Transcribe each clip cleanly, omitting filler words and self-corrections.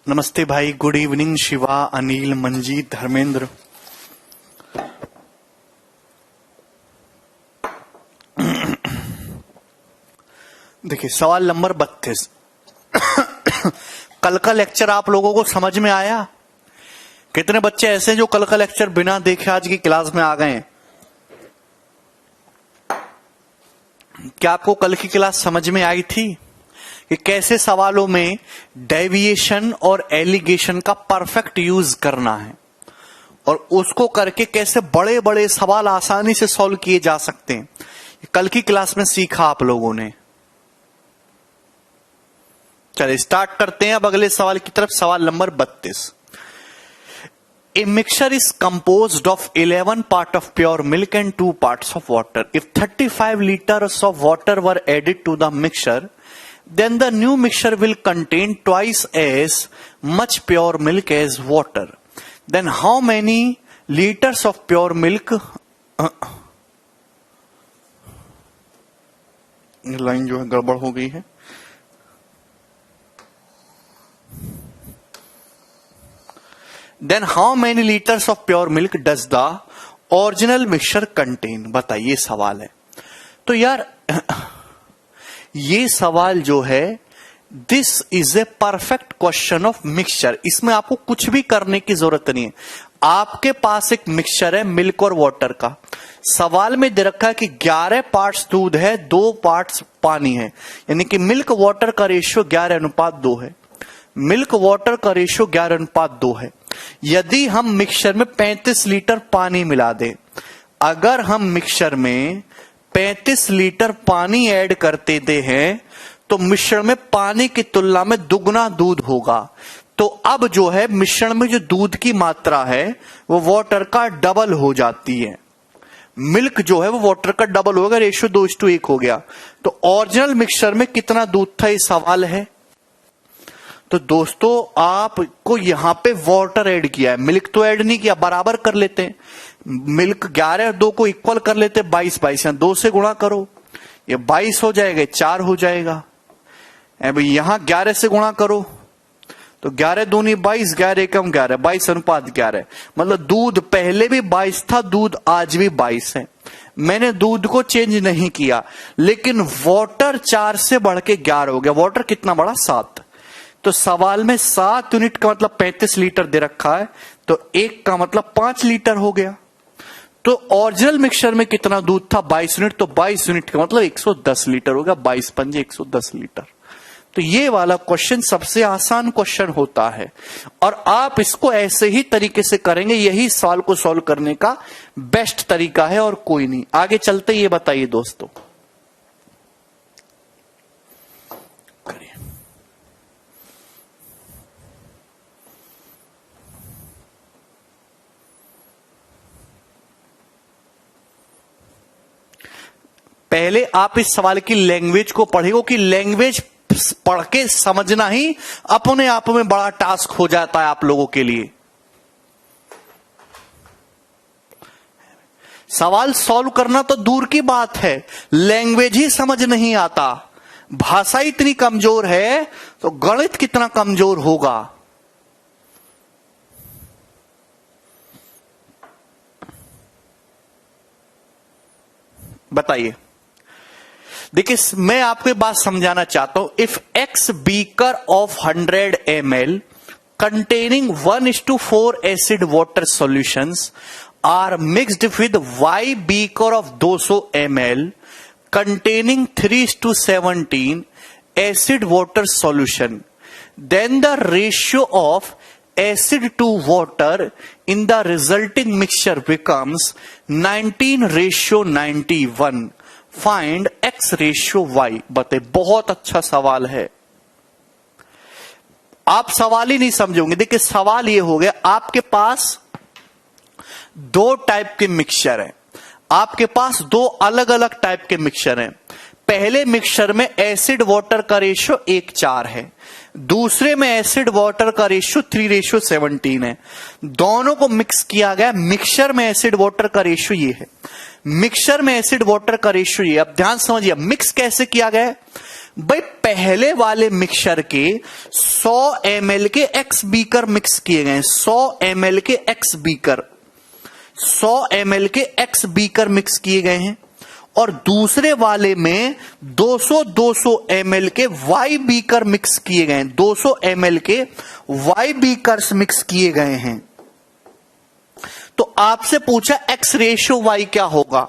नमस्ते भाई, good evening Shiva, Anil, Manjeet, Dharmendra. देखिए सवाल नंबर 32। कल का लेक्चर आप लोगों को समझ में आया? कितने बच्चे ऐसे जो कल का लेक्चर बिना देखे आज की क्लास में आ गए हैं? क्या आपको कल की क्लास समझ में आई थी कि कैसे सवालों में डेविएशन और एलिगेशन का परफेक्ट यूज करना है और उसको करके कैसे बड़े बड़े सवाल आसानी से सॉल्व किए जा सकते हैं? कल की क्लास में सीखा आप लोगों ने। चलिए स्टार्ट करते हैं अब अगले सवाल की तरफ। सवाल number 32। A mixture is composed of 11 parts of pure milk and 2 parts of water. If 35 liters of water were added to the mixture, then the new mixture will contain twice as much pure milk as water. Then how many liters of pure milk? ये line जो है गड़बड़ हो गई है। Then how many liters of pure milk does the original mixture contain? बताइए सवाल है। तो यार ये सवाल जो है this is a perfect question of mixture. इसमें आपको कुछ भी करने की जरूरत नहीं है। आपके पास एक मिक्सचर है मिल्क और वाटर का। सवाल में दे रखा है कि 11 पार्ट्स दूध है, 2 पार्ट्स पानी है, यानी कि मिल्क वाटर का रेशियो 11:2 है। मिल्क वाटर का रेशियो 11:2 है। यदि हम मिक्सचर में 35 लीटर पानी मिला दें, अगर हम मिक्सचर में 35 लीटर पानी ऐड करते दे हैं तो मिश्रण में पानी की तुलना में दुगना दूध होगा। तो अब जो है मिश्रण में जो दूध की मात्रा है वो वाटर का डबल हो जाती है। मिल्क जो है वो वाटर का डबल होगा, रेशियो 2:1 हो गया। तो ओरिजिनल मिक्सचर में कितना दूध था, ये सवाल है। तो दोस्तों आपको यहां पे वाटर ऐड किया है, मिल्क तो ऐड नहीं किया। बराबर कर लेते हैं, मिल्क 11 और 2 को इक्वल कर लेते हैं, 22 या 2 से गुणा करो, ये 22 हो जाएगा, 4 हो जाएगा। अब यहां 11 से गुणा करो तो 11 दूनी 22, 11 एकम 11, 22:11। मतलब दूध पहले भी 22 था, दूध आज भी 22 है। मैंने दूध को चेंज नहीं किया, लेकिन वाटर 4 से बढ़ के 11 हो गया। वाटर कितना बढ़ा? 7। तो सवाल में 7 यूनिट का मतलब 35 लीटर दे रखा है, तो 1 का मतलब 5 लीटर हो गया। तो ओरिजिनल मिक्सचर में कितना दूध था? 22 यूनिट। तो 22 यूनिट का मतलब 110 लीटर हो गया। 22 पंजे 110 लीटर। तो ये वाला क्वेश्चन सबसे आसान क्वेश्चन होता है और आप इसको ऐसे ही तरीके से करेंगे, यही सवाल को सॉल्व करने का बेस्ट तरीका है और कोई नहीं। आगे चलते ये बताइए दोस्तों। पहले आप इस सवाल की लैंग्वेज को पढ़ेगा कि लैंग्वेज पढ़ के समझना ही अपने आप में बड़ा टास्क हो जाता है आप लोगों के लिए। सवाल सॉल्व करना तो दूर की बात है, लैंग्वेज ही समझ नहीं आता। भाषा इतनी कमजोर है तो गणित कितना कमजोर होगा। बताइए। देखिए मैं आपको बात समझाना चाहता हूं। If x beaker of 100 ml containing 1:4 acid water solutions are mixed with y beaker of 200 ml containing 3:17 acid water solution, then the ratio of acid to water in the resulting mixture becomes 19:91. Find x ratio y। बताइए, बहुत अच्छा सवाल है। आप सवाल ही नहीं समझोगे। देखिए सवाल ये हो गया, आपके पास 2 टाइप के मिक्सचर हैं। आपके पास 2 अलग अलग टाइप के मिक्सचर हैं। पहले मिक्सचर में एसिड वाटर का रेशियो 1:4 है, दूसरे में एसिड वाटर का रेशियो 3:17 है। दोनों को मिक्स किया गया। मिक्सचर में एसिड वाटर का रेशियो ये है, मिक्सचर में एसिड वाटर का रेशियो ये। अब ध्यान समझिए मिक्स कैसे किया गया है। भाई पहले वाले मिक्सचर के 100 ml के एक्स बीकर मिक्स किए गए, 100 ml के एक्स बीकर, 100 ml के एक्स बीकर मिक्स किए गए हैं, और दूसरे वाले में 200 ml के वाई बीकर मिक्स किए गए हैं, 200 ml के वाई बीकर्स मिक्स किए गए हैं। तो आपसे पूछा एक्स रेशियो वाई क्या होगा।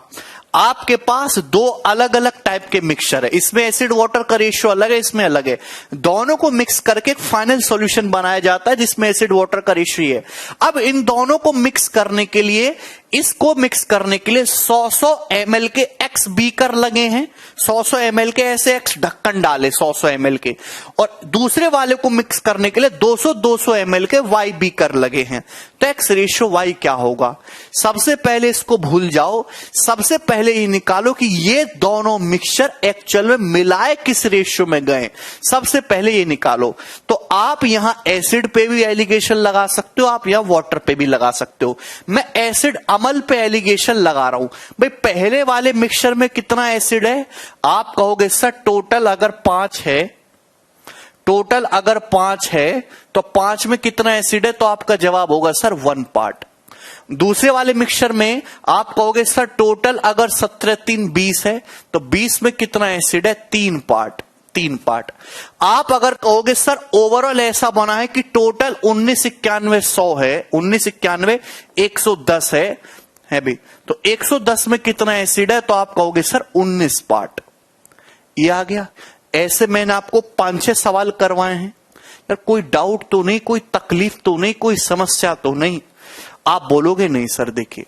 आपके पास दो अलग अलग टाइप के मिक्सचर है, इसमें एसिड वाटर का रेशियो अलग है, इसमें अलग है, दोनों को मिक्स करके एक फाइनल सॉल्यूशन बनाया जाता है जिसमें एसिड वाटर का रेशियो है। अब इन दोनों को मिक्स करने के लिए, इसको मिक्स करने के लिए 100 ml के एक्स बीकर लगे हैं, 100 ml के ऐसे एक्स ढक्कन डाले 100 ml के, और दूसरे वाले को मिक्स करने के लिए 200 ml के वाई बीकर लगे हैं। तो एक्स रेशियो वाई क्या होगा। सबसे पहले इसको भूल जाओ, सबसे पहले ये निकालो कि ये दोनों मिक्सचर एक्चुअल में मिलाए किस रेशियो में गए, सबसे पहले ये निकालो। तो आप यहां एसिड पे भी एलिगेशन लगा सकते हो, आप यहां वाटर पे भी लगा सकते हो। मैं एसिड अमल पे एलिगेशन लगा रहा हूं। भाई पहले वाले मिक्सचर में कितना एसिड है, आप कहोगे सर टोटल अगर 5 है, टोटल अगर 5 है तो 5 में कितना एसिड है, तो आपका जवाब होगा सर 1 पार्ट। दूसरे वाले मिक्सचर में आप कहोगे सर टोटल अगर 17 3 20 है तो 20 में कितना एसिड है, 3 पार्ट, 3 पार्ट। आप अगर कहोगे सर ओवरऑल ऐसा बना है कि टोटल 19 91 100 है, 19 91 110 है भी, तो 110 में कितना एसिड है, तो आप कहोगे सर 19 पार्ट। ये आ गया। ऐसे मैंने आपको 5-6 सवाल करवाए हैं यार, कोई डाउट तो नहीं, कोई तकलीफ तो नहीं, कोई समस्या तो नहीं। आप बोलोगे नहीं सर देखिए,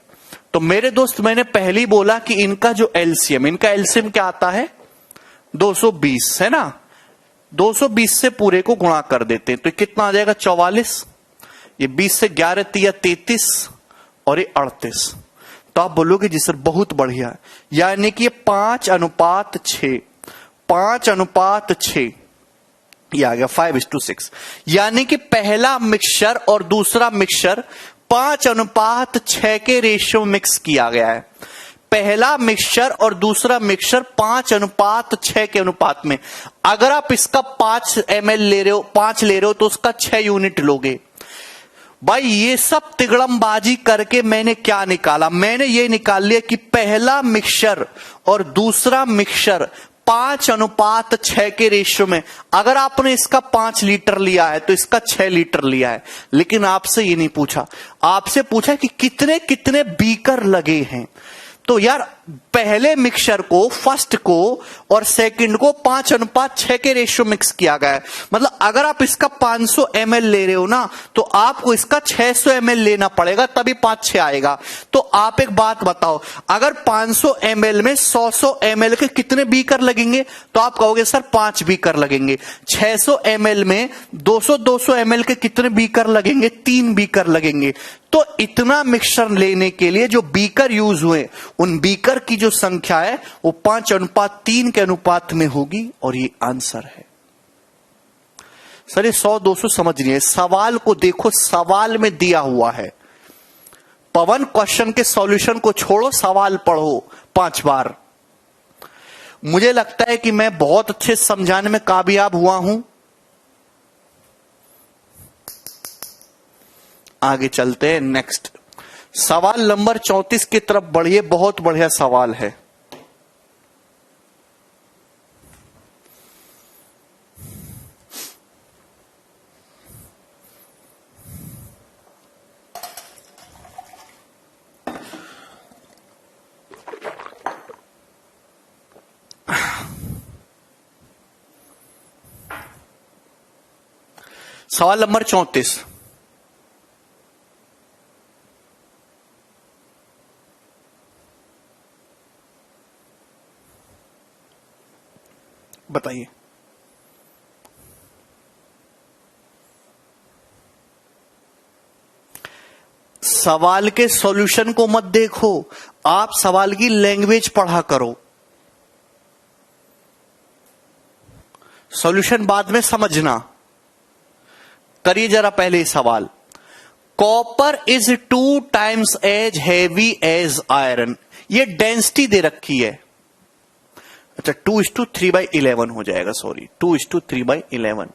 तो मेरे दोस्त मैंने पहले ही बोला कि इनका जो एलसीएम, इनका एलसीएम क्या आता है 220 है ना, 220 से पूरे को गुणा कर देते हैं तो कितना आ जाएगा 44, ये 20 से 11 3 33 और ये 38। तो आप बोलोगे जी सर बहुत बढ़िया, यानी कि ये 5:6, 5:6 ये आ गया 5:6, यानी कि पहला मिक्सचर और दूसरा मिक्सचर 5:6 के रेशियो मिक्स किया गया है। पहला मिक्सचर और दूसरा मिक्सचर 5:6 के अनुपात में। अगर आप इसका 5 ml ले रहे हो, 5 ले रहे हो तो उसका 6 यूनिट लोगे। भाई ये सब तिगड़मबाजी करके मैंने क्या निकाला, मैंने ये निकाल लिया कि पहला मिक्सचर और दूसरा मिक्सचर 5:6 के रेशियो में। अगर आपने इसका 5 लीटर लिया है तो इसका 6 लीटर लिया है, लेकिन आपसे ये नहीं पूछा, आपसे पूछा कि कितने कितने बीकर लगे हैं। तो यार पहले मिक्सचर को, फर्स्ट को और सेकंड को 5:6 के रेशियो मिक्स किया गया है। मतलब अगर आप इसका 500 ml ले रहे हो ना, तो आपको इसका 600 ml लेना पड़ेगा, तभी 5-6 आएगा। तो आप एक बात बताओ, अगर 500 ml में 100 ml के कितने बीकर लगेंगे, तो आप कहोगे सर 5 बीकर लगेंगे। 600 ml में 200 ml के कितने बीकर लगेंगे, 3 बीकर लगेंगे। तो इतना मिक्सचर लेने के लिए जो बीकर यूज हुए, उन बीकर की जो संख्या है वो 5:3 के अनुपात में होगी, और ये आंसर है। सर ये 100-200 समझ नहीं है, सवाल को देखो, सवाल में दिया हुआ है। पवन क्वेश्चन के सॉल्यूशन को छोड़ो, सवाल पढ़ो 5 बार। मुझे लगता है कि मैं बहुत अच्छे समझाने में कामयाब हुआ हूं। आगे चलते हैं, नेक्स्ट सवाल नंबर 34 की तरफ बढ़िए, बहुत बढ़िया सवाल है। सवाल नंबर 34, बताइए। सवाल के सॉल्यूशन को मत देखो, आप सवाल की लैंग्वेज पढ़ा करो, सॉल्यूशन बाद में समझना। करिए जरा पहले सवाल। Copper is 2 times as heavy as iron, ये डेंसिटी दे रखी है। अच्छा 2:3/11 हो जाएगा, सॉरी 2:3/11।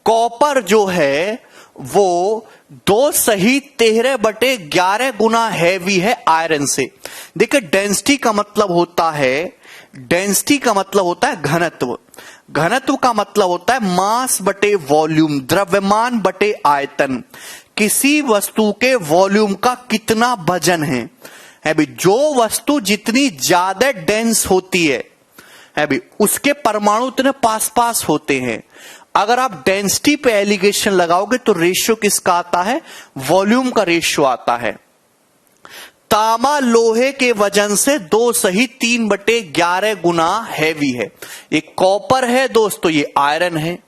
कॉपर जो है वो 2-13/11 गुना हैवी है आयरन से। देखिए डेंसिटी का मतलब होता है, डेंसिटी का मतलब होता है घनत्व, घनत्व का मतलब होता है मास बटे वॉल्यूम, द्रव्यमान बटे आयतन। किसी वस्तु के वॉल्यूम का कितना वजन है भाई, जो वस्तु जितनी ज्यादा डेंस होती है भाई उसके परमाणु उतने पास पास होते हैं। अगर आप डेंसिटी पे एलिगेशन लगाओगे तो रेशियो किसका आता है, वॉल्यूम का रेशियो आता है। तांबा लोहे के वजन से 2-3/11 गुना हैवी है। एक कॉपर है दोस्तों, ये आयरन है,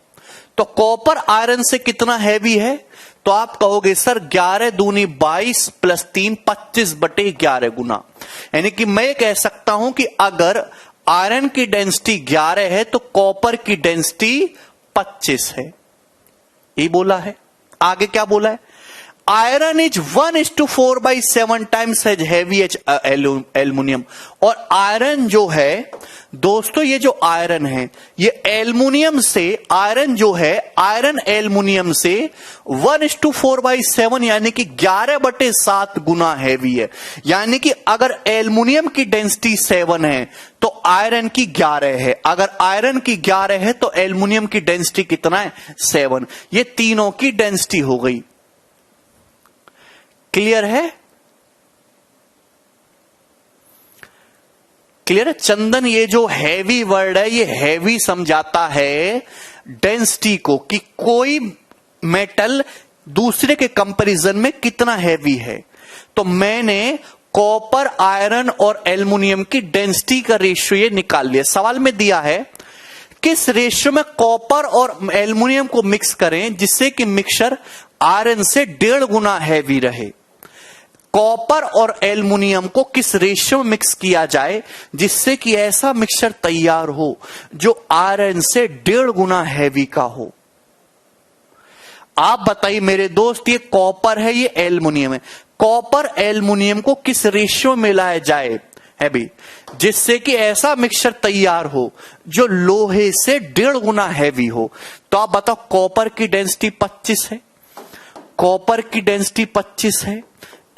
तो कॉपर आयरन से कितना हैवी है, तो आप कहोगे सर 11 दूनी 22 + 3 25/11 गुना। यानी कि मैं कह सकता हूं कि अगर आयरन की डेंसिटी 11 है तो कॉपर की डेंसिटी 25 है। ये बोला है। आगे क्या बोला है, iron is 1:4/7 times as heavy as aluminium. और आयरन जो है दोस्तों, ये जो आयरन है ये एल्युमिनियम से, आयरन जो है आयरन एल्युमिनियम से 1:4/7 यानी कि 11/7 गुना हैवी है। यानी कि अगर एल्युमिनियम की डेंसिटी 7 है तो आयरन की 11 है, अगर आयरन की 11 है तो एल्युमिनियम की डेंसिटी कितना है, 7। ये तीनों की डेंसिटी हो गई। क्लियर है, क्लियर है चंदन। ये जो हैवी वर्ड है ये हैवी समझाता है डेंसिटी को, कि कोई मेटल दूसरे के कंपैरिजन में कितना हैवी है। तो मैंने कॉपर, आयरन और एल्युमिनियम की डेंसिटी का रेशियो ये निकाल लिया। सवाल में दिया है किस रेशियो में कॉपर और एल्युमिनियम को मिक्स करें जिससे कि मिक्सचर आयरन से 1.5 गुना हैवी रहे। कॉपर और एल्युमिनियम को किस रेशियो में मिक्स किया जाए जिससे कि ऐसा मिक्सचर तैयार हो जो आयरन से 1.5 गुना हैवी का हो। आप बताइए मेरे दोस्त, ये कॉपर है, ये एल्युमिनियम है, कॉपर एल्युमिनियम को किस रेशियो में मिलाया जाए है भी जिससे कि ऐसा मिक्सचर तैयार हो जो लोहे से 1.5 गुना हैवी हो। तो आप बताओ, कॉपर की डेंसिटी 25 है, कॉपर की डेंसिटी 25 है,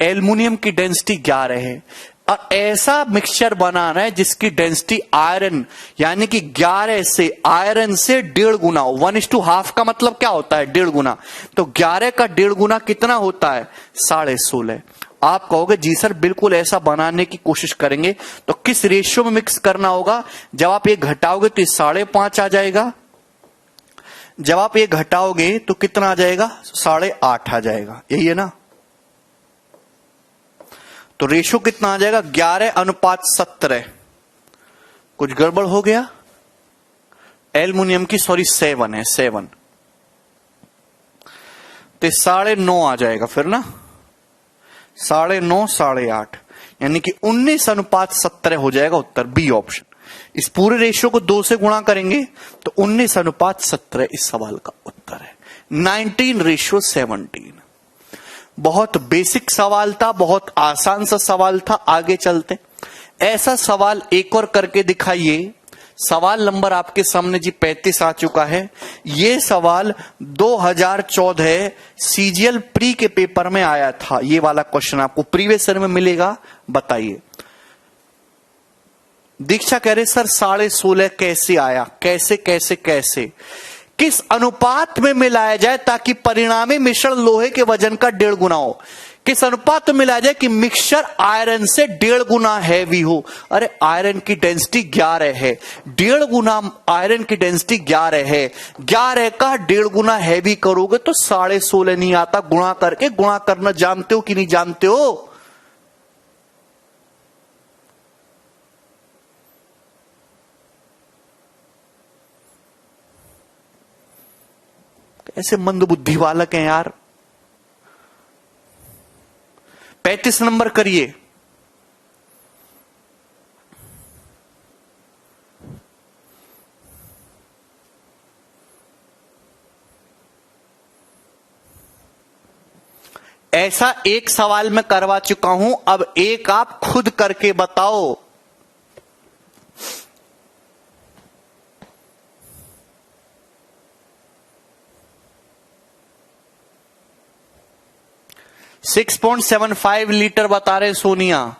एल्युमिनियम की डेंसिटी 11 है, और ऐसा मिक्सचर बनाना है जिसकी डेंसिटी आयरन यानी कि 11 से आयरन से 1.5 गुना हो। 1:2 का मतलब क्या होता है, 1.5 गुना। तो 11 का 1.5 गुना कितना होता है, 16.5। आप कहोगे जी सर बिल्कुल ऐसा बनाने की कोशिश करेंगे। तो किस रेशियो में मिक्स करना होगा, जब आप ये घटाओगे तो 5.5 आ जाएगा, जब आप ये घटाओगे तो कितना आ जाएगा, 8.5 आ जाएगा, यही है ना। तो रेशियो कितना आ जाएगा, 11:17। कुछ गड़बड़ हो गया, एल्युमिनियम की 7 है, 7 तो 9.5 आ जाएगा फिर ना, 9.5 8.5 यानी कि 19:17 हो जाएगा उत्तर, बी ऑप्शन। इस पूरे रेशियो को 2 से गुणा करेंगे तो 19:17 इस सवाल का उत्तर है। 19:17। बहुत बेसिक सवाल था, बहुत आसान सा सवाल था। आगे चलते, ऐसा सवाल एक और करके दिखाइए। सवाल नंबर आपके सामने जी 35 आ चुका है। ये सवाल 2014 सीजीएल प्री के पेपर में आया था। ये वाला क्वेश्चन आपको प्रीवियस ईयर में मिलेगा, बताइए। दीक्षा कह रहे सर 16.5 कैसे आया, कैसे कैसे कैसे, किस अनुपात में मिलाया जाए ताकि परिणामी मिश्रण लोहे के वजन का 1.5 गुना हो। किस अनुपात में मिलाया जाए कि मिक्सचर आयरन से 1.5 गुना हैवी हो। अरे आयरन की डेंसिटी 11 है, 1.5 गुना आयरन की डेंसिटी 11 है, 11 का 1.5 गुना हैवी करोगे तो 16.5 नहीं आता। गुणा करके, गुणा करना जानते हो कि नहीं जानते हो, ऐसे मंदबुद्धि बालक हैं यार। 35 नंबर करिए। ऐसा एक सवाल मैं करवा चुका हूं, अब एक आप खुद करके बताओ। 6.75 लीटर बता रहे Sonia.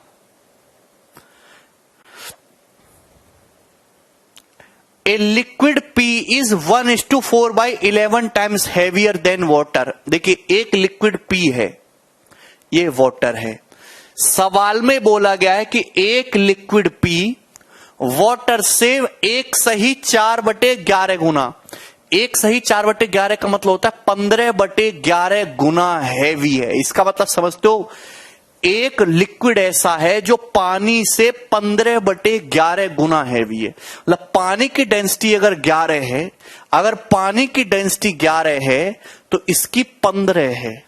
A liquid P is 1:4/11 times heavier than water. देखिए एक लिक्विड पी है, ये वाटर है। सवाल में बोला गया है कि एक लिक्विड पी वाटर से 1/4/11 गुना, 1/4/11 का मतलब होता है 15/11 गुना हैवी है। इसका मतलब समझते हो, एक लिक्विड ऐसा है जो पानी से 15/11 गुना हैवी है। मतलब पानी की डेंसिटी अगर 11 है, अगर पानी की डेंसिटी 11 है तो इसकी 15 है।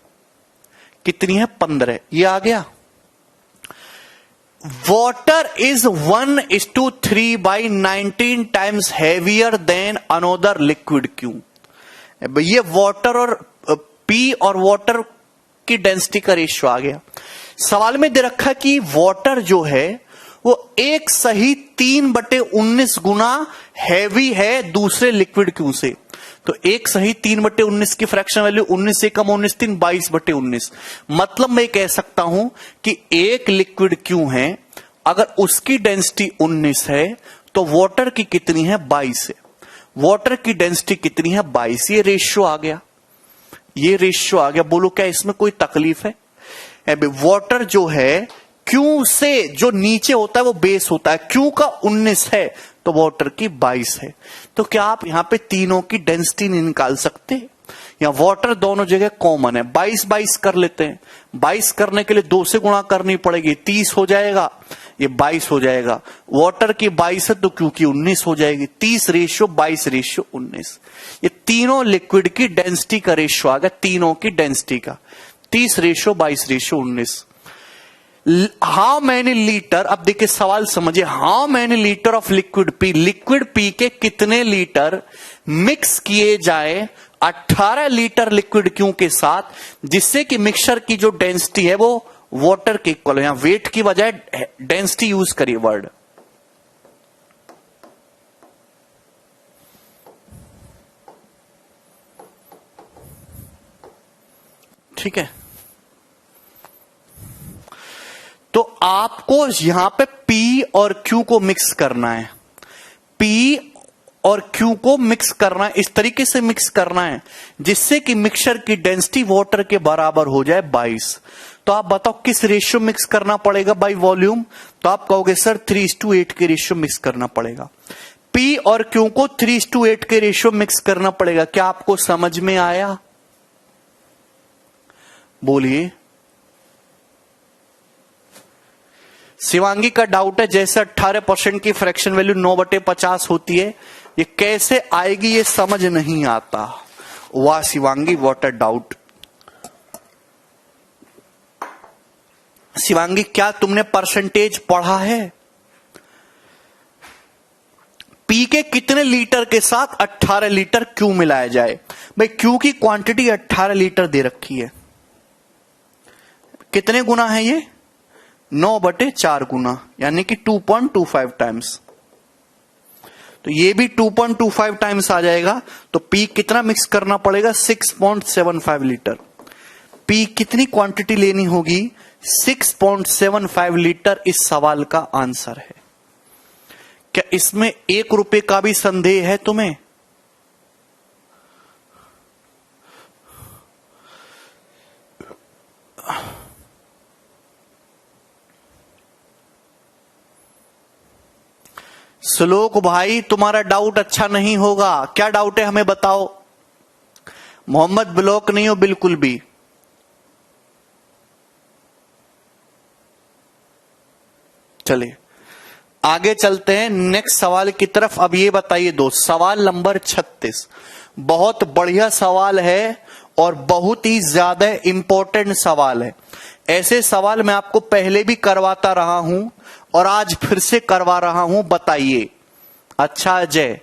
कितनी है? 15। ये आ गया। Water is 1:3/19 times heavier than another liquid. क्यों? ये वाटर और पी और वाटर की डेंसिटी का रेशियो आ गया। सवाल में दे रखा कि वाटर जो है वो 1/3/19 गुना हैवी है दूसरे लिक्विड क्यू से। तो 1/3/19 की फ्रैक्शन वैल्यू 19 से कम 19 3 22/19। मतलब मैं कह सकता हूं कि एक लिक्विड क्यू है, अगर उसकी डेंसिटी 19 है तो वाटर की कितनी है? 22 है। वाटर की डेंसिटी कितनी है? 22। ये रेशियो आ गया, ये रेशियो आ गया। बोलो क्या इसमें कोई तकलीफ है? वाटर जो है क्यू से जो नीचे होता है वो बेस होता है, क्यू का 19 है तो वाटर की 22 है। तो क्या आप यहां पे तीनों की डेंसिटी नहीं निकाल सकते? या वाटर दोनों जगह कॉमन है, 22 कर लेते हैं। 22 करने के लिए 2 से गुणा करनी पड़ेगी, 30 हो जाएगा, ये 22 हो जाएगा। वाटर की 22 है तो क्यू की 19 हो जाएगी। 30:22:19। ये तीनों लिक्विड की डेंसिटी का रेशियो आ गया, तीनों की डेंसिटी का 30:22:19। हाउ मैनी लीटर, अब देखिए सवाल समझिए, how many litre of liquid P, liquid P के कितने लीटर मिक्स किए जाए 18 लीटर लिक्विड क्यू के साथ, जिससे कि मिक्सचर की जो डेंसिटी है वो वाटर के इक्वल हो। यहां वेट की बजाय डेंसिटी यूज करिए वर्ड। ठीक है, तो आपको यहां पे पी और क्यू को मिक्स करना है, पी और क्यू को मिक्स करना है, इस तरीके से मिक्स करना है जिससे कि मिक्सचर की डेंसिटी वाटर के बराबर हो जाए 22। तो आप बताओ किस रेशियो मिक्स करना पड़ेगा बाय वॉल्यूम? तो आप कहोगे सर 3:8 के रेशियो मिक्स करना पड़ेगा। पी और क्यू को 3:8 के रेशियो मिक्स करना पड़ेगा। क्या आपको समझ में आया? बोलिए। शिवांगी का डाउट है जैसे 18% की फ्रैक्शन वैल्यू 9/50 होती है, ये कैसे आएगी ये समझ नहीं आता। वाह Shivangi, what a doubt. Shivangi क्या तुमने परसेंटेज पढ़ा है? पी के कितने लीटर के साथ 18 लीटर क्यू मिलाया जाए? भाई क्यू की क्वांटिटी 18 लीटर दे रखी है, कितने गुना है ये? 9/4 गुना, यानी कि 2.25 टाइम्स। तो ये भी 2.25 टाइम्स आ जाएगा। तो पी कितना मिक्स करना पड़ेगा? 6.75 लीटर। पी कितनी क्वांटिटी लेनी होगी? 6.75 लीटर इस सवाल का आंसर है। क्या इसमें 1 रुपए का भी संदेह है तुम्हें? श्लोक भाई तुम्हारा डाउट अच्छा नहीं होगा। क्या डाउट है हमें बताओ। मोहम्मद ब्लॉक नहीं हो बिल्कुल भी। चलिए आगे चलते हैं नेक्स्ट सवाल की तरफ। अब ये बताइए दोस्त, सवाल नंबर 36 बहुत बढ़िया सवाल है और बहुत ही ज्यादा इंपॉर्टेंट सवाल है। ऐसे सवाल मैं आपको पहले भी करवाता रहा हूं और आज फिर से करवा रहा हूं। बताइए। अच्छा अजय,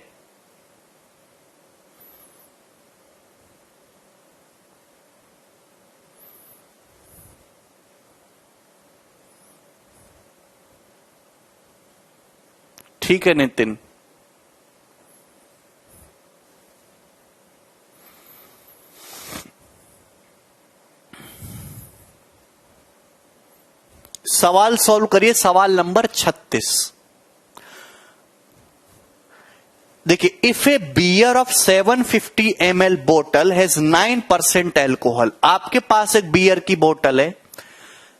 ठीक है नितिन। सवाल सॉल्व करिए, सवाल नंबर 36। देखिए, if a beer of 750 ml बोतल हैज 9% एल्कोहल, आपके पास एक बियर की बोतल है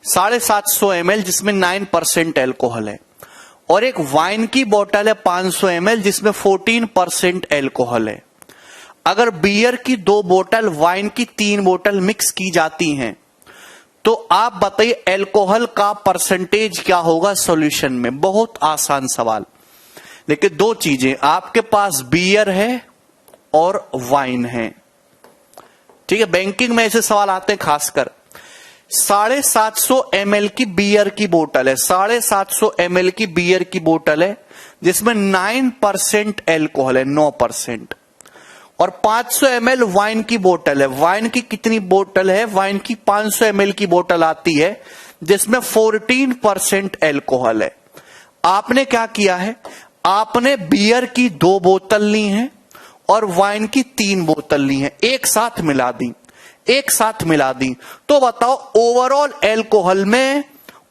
750 ml जिसमें 9% एल्कोहल है, और एक वाइन की बोतल है 500 ml जिसमें 14% एल्कोहल है। अगर बियर की 2 बोतल, वाइन की 3 बोतल मिक्स की जाती हैं, तो आप बताइए एल्कोहल का परसेंटेज क्या होगा सॉल्यूशन में। बहुत आसान सवाल। देखिए, 2 चीजें, आपके पास बियर है और वाइन है, ठीक है। बैंकिंग में ऐसे सवाल आते हैं खासकर। 750 ml की बियर की बोतल है, 750 ml की बियर की बोतल है जिसमें 9% एल्कोहल है, 9%, और 500 ml वाइन की बोतल है। वाइन की कितनी बोतल है? वाइन की 500 ml की बोतल आती है जिसमें 14% एल्कोहल है। आपने क्या किया है? आपने बियर की 2 बोतल ली हैं और वाइन की 3 बोतल ली हैं, एक साथ मिला दी, एक साथ मिला दी। तो बताओ ओवरऑल एल्कोहल में,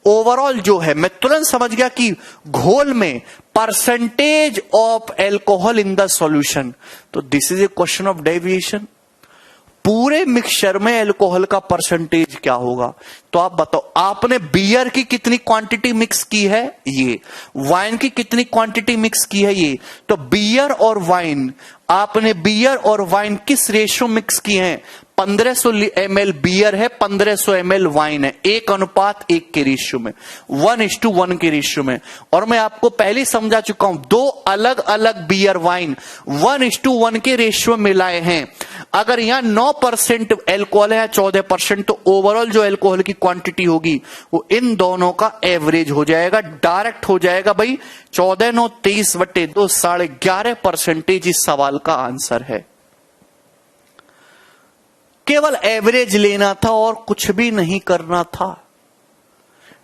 ओवरऑल जो है, मैं तुरंत समझ गया कि घोल में percentage of alcohol in the solution. तो this is a question of deviation. पूरे मिक्सचर में एल्कोहल का परसेंटेज क्या होगा? तो आप बताओ, आपने बियर की कितनी क्वांटिटी मिक्स की है? ये। वाइन की कितनी क्वांटिटी मिक्स की है? ये। तो बियर और वाइन, आपने बियर और वाइन किस रेशियो मिक्स किए हैं? 1500 ml बियर है, 1500 ml वाइन है, 1:1 के रेशियो में, 1:1 के रेशियो में। और मैं आपको पहले समझा चुका हूं, 2 अलग अलग बियर वाइन 1:1 के रेशियो में मिलाए हैं। अगर यहां 9% एल्कोहल है, 14%, तो ओवरऑल जो एल्कोहल की क्वांटिटी होगी वो इन दोनों का एवरेज हो जाएगा, डायरेक्ट हो जाएगा भाई। 14×9 23/2, 11.5% इस सवाल का आंसर है। केवल एवरेज लेना था और कुछ भी नहीं करना था।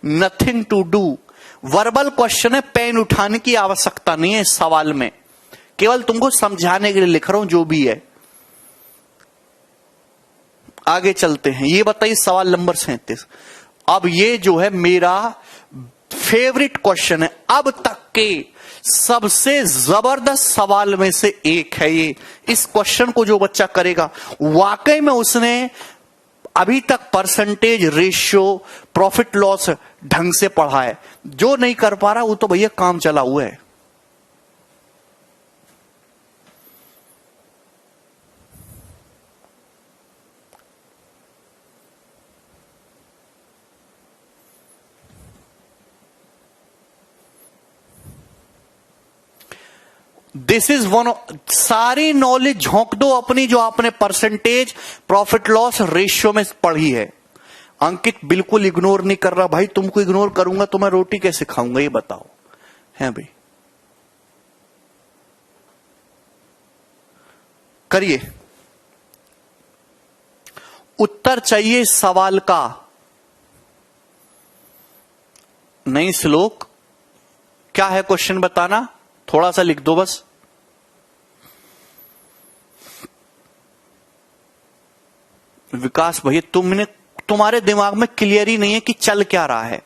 Nothing to do. Verbal question है, पेन उठाने की आवश्यकता नहीं है इस सवाल में, केवल तुमको समझाने के लिए लिख रहा हूं जो भी है। आगे चलते हैं। ये बताइए सवाल नंबर 37। अब ये जो है मेरा फेवरेट क्वेश्चन है, अब तक के सबसे जबरदस्त सवाल में से एक है ये। इस क्वेश्चन को जो बच्चा करेगा, वाकई में उसने अभी तक परसेंटेज, रेशियो, प्रॉफिट लॉस ढंग से पढ़ा है। जो नहीं कर पा रहा वो तो भैया काम चला हुआ है। दिस इज वन, सारी नॉलेज झोंक दो अपनी जो आपने परसेंटेज, प्रॉफिट लॉस रेशियो में पढ़ी है। अंकित बिल्कुल इग्नोर नहीं कर रहा। भाई तुमको इग्नोर करूंगा तो मैं रोटी कैसे खाऊंगा ये बताओ, है भाई? करिए। उत्तर चाहिए इस सवाल का, नहीं श्लोक। क्या है क्वेश्चन बताना, थोड़ा सा लिख दो बस। विकास भैया तुम्हारे दिमाग में क्लियर ही नहीं है कि चल क्या रहा है।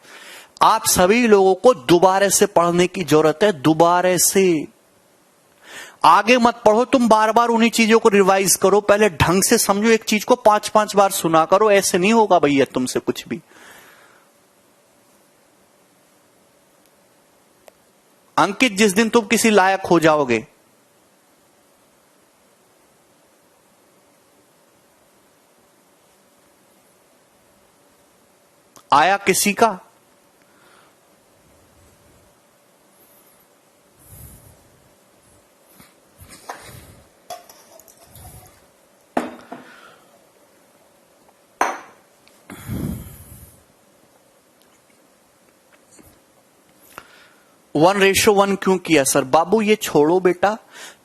आप सभी लोगों को दोबारा से पढ़ने की जरूरत है, दोबारा से। आगे मत पढ़ो तुम, बार बार उन्हीं चीजों को रिवाइज करो, पहले ढंग से समझो। एक चीज को 5-5 बार सुना करो, ऐसे नहीं होगा भैया तुमसे कुछ भी। अंकित, जिस दिन तुम किसी लायक हो जाओगे, आया किसी का? वन रेशो 1 क्यों किया सर? बाबू ये छोड़ो बेटा,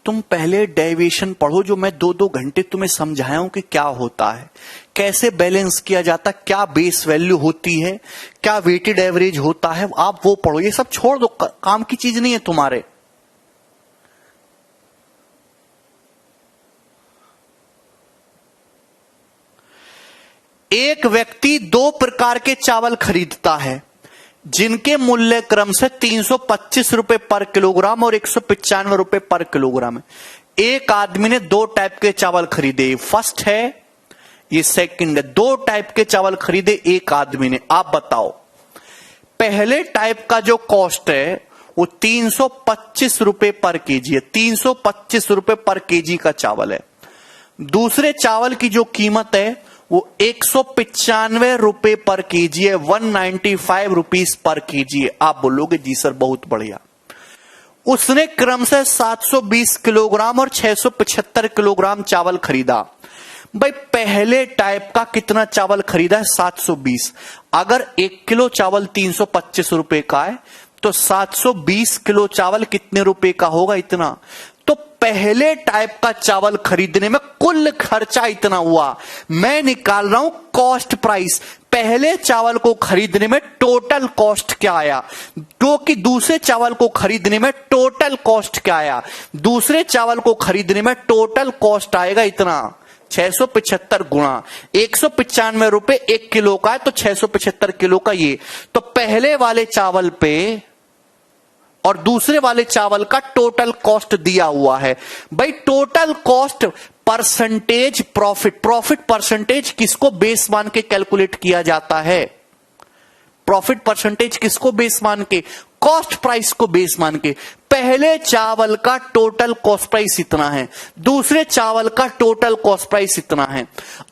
तुम पहले डेविएशन पढ़ो, जो मैं 2-2 घंटे तुम्हें समझाया हूं कि क्या होता है, कैसे बैलेंस किया जाता, क्या बेस वैल्यू होती है, क्या वेटेड एवरेज होता है, आप वो पढ़ो। ये सब छोड़ दो, काम की चीज नहीं है तुम्हारे। एक व्यक्ति 2 प्रकार के चावल खरीदता है, जिनके मूल्य क्रम से 325 रुपए पर किलोग्राम और 195 रुपए पर किलोग्राम है। एक आदमी ने दो टाइप के चावल खरीदे, फर्स्ट है, ये सेकंड है। दो टाइप के चावल खरीदे एक आदमी ने। आप बताओ, पहले टाइप का जो कॉस्ट है वो 325 रुपए पर केजी है, 325 रुपए पर केजी का चावल है। दूसरे चावल की जो कीमत है वो 195 रुपए पर केजी है, 195 रुपीज पर केजी है। आप बोलोगे जी सर बहुत बढ़िया। उसने क्रम से 720 किलोग्राम और 675 किलोग्राम चावल खरीदा। भाई पहले टाइप का कितना चावल खरीदा है? 720। अगर 1 किलो चावल 325 रुपए का है तो 720 किलो चावल कितने रुपए का होगा? इतना। तो पहले टाइप का चावल खरीदने में कुल खर्चा इतना हुआ। मैं निकाल रहा हूं कॉस्ट प्राइस, पहले चावल को खरीदने में टोटल कॉस्ट क्या आया, क्योंकि दूसरे चावल को खरीदने में टोटल कॉस्ट क्या आया, दूसरे चावल को खरीदने में टोटल कॉस्ट आएगा इतना 675 गुणा 195 रुपए 1 किलो का है, तो 675 किलो का ये। तो पहले वाले चावल पे और दूसरे वाले चावल का टोटल कॉस्ट दिया हुआ है। भाई total cost percentage profit, profit percentage किसको बेस मान के कैलकुलेट किया जाता है? प्रॉफिट परसेंटेज किसको बेस मान के? कॉस्ट प्राइस को बेस मान के। पहले चावल का टोटल कॉस्ट प्राइस इतना है, दूसरे चावल का टोटल कॉस्ट प्राइस इतना है।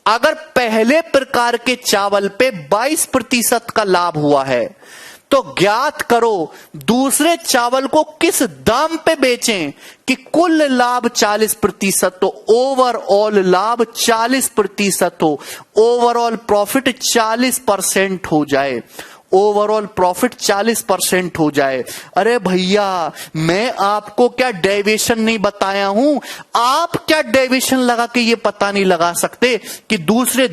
अगर पहले प्रकार के चावल पे 22% का लाभ हुआ है तो ज्ञात करो दूसरे चावल को किस दाम पे बेचें कि कुल लाभ 40% हो, ओवरऑल लाभ 40% हो, ओवरऑल प्रॉफिट 40% हो जाए, ओवरऑल प्रॉफिट 40% हो जाए। अरे भैया मैं आपको क्या डेविएशन नहीं बताया हूं? आप क्या डेविएशन लगा के ये पता नहीं लगा सकते कि दूसरे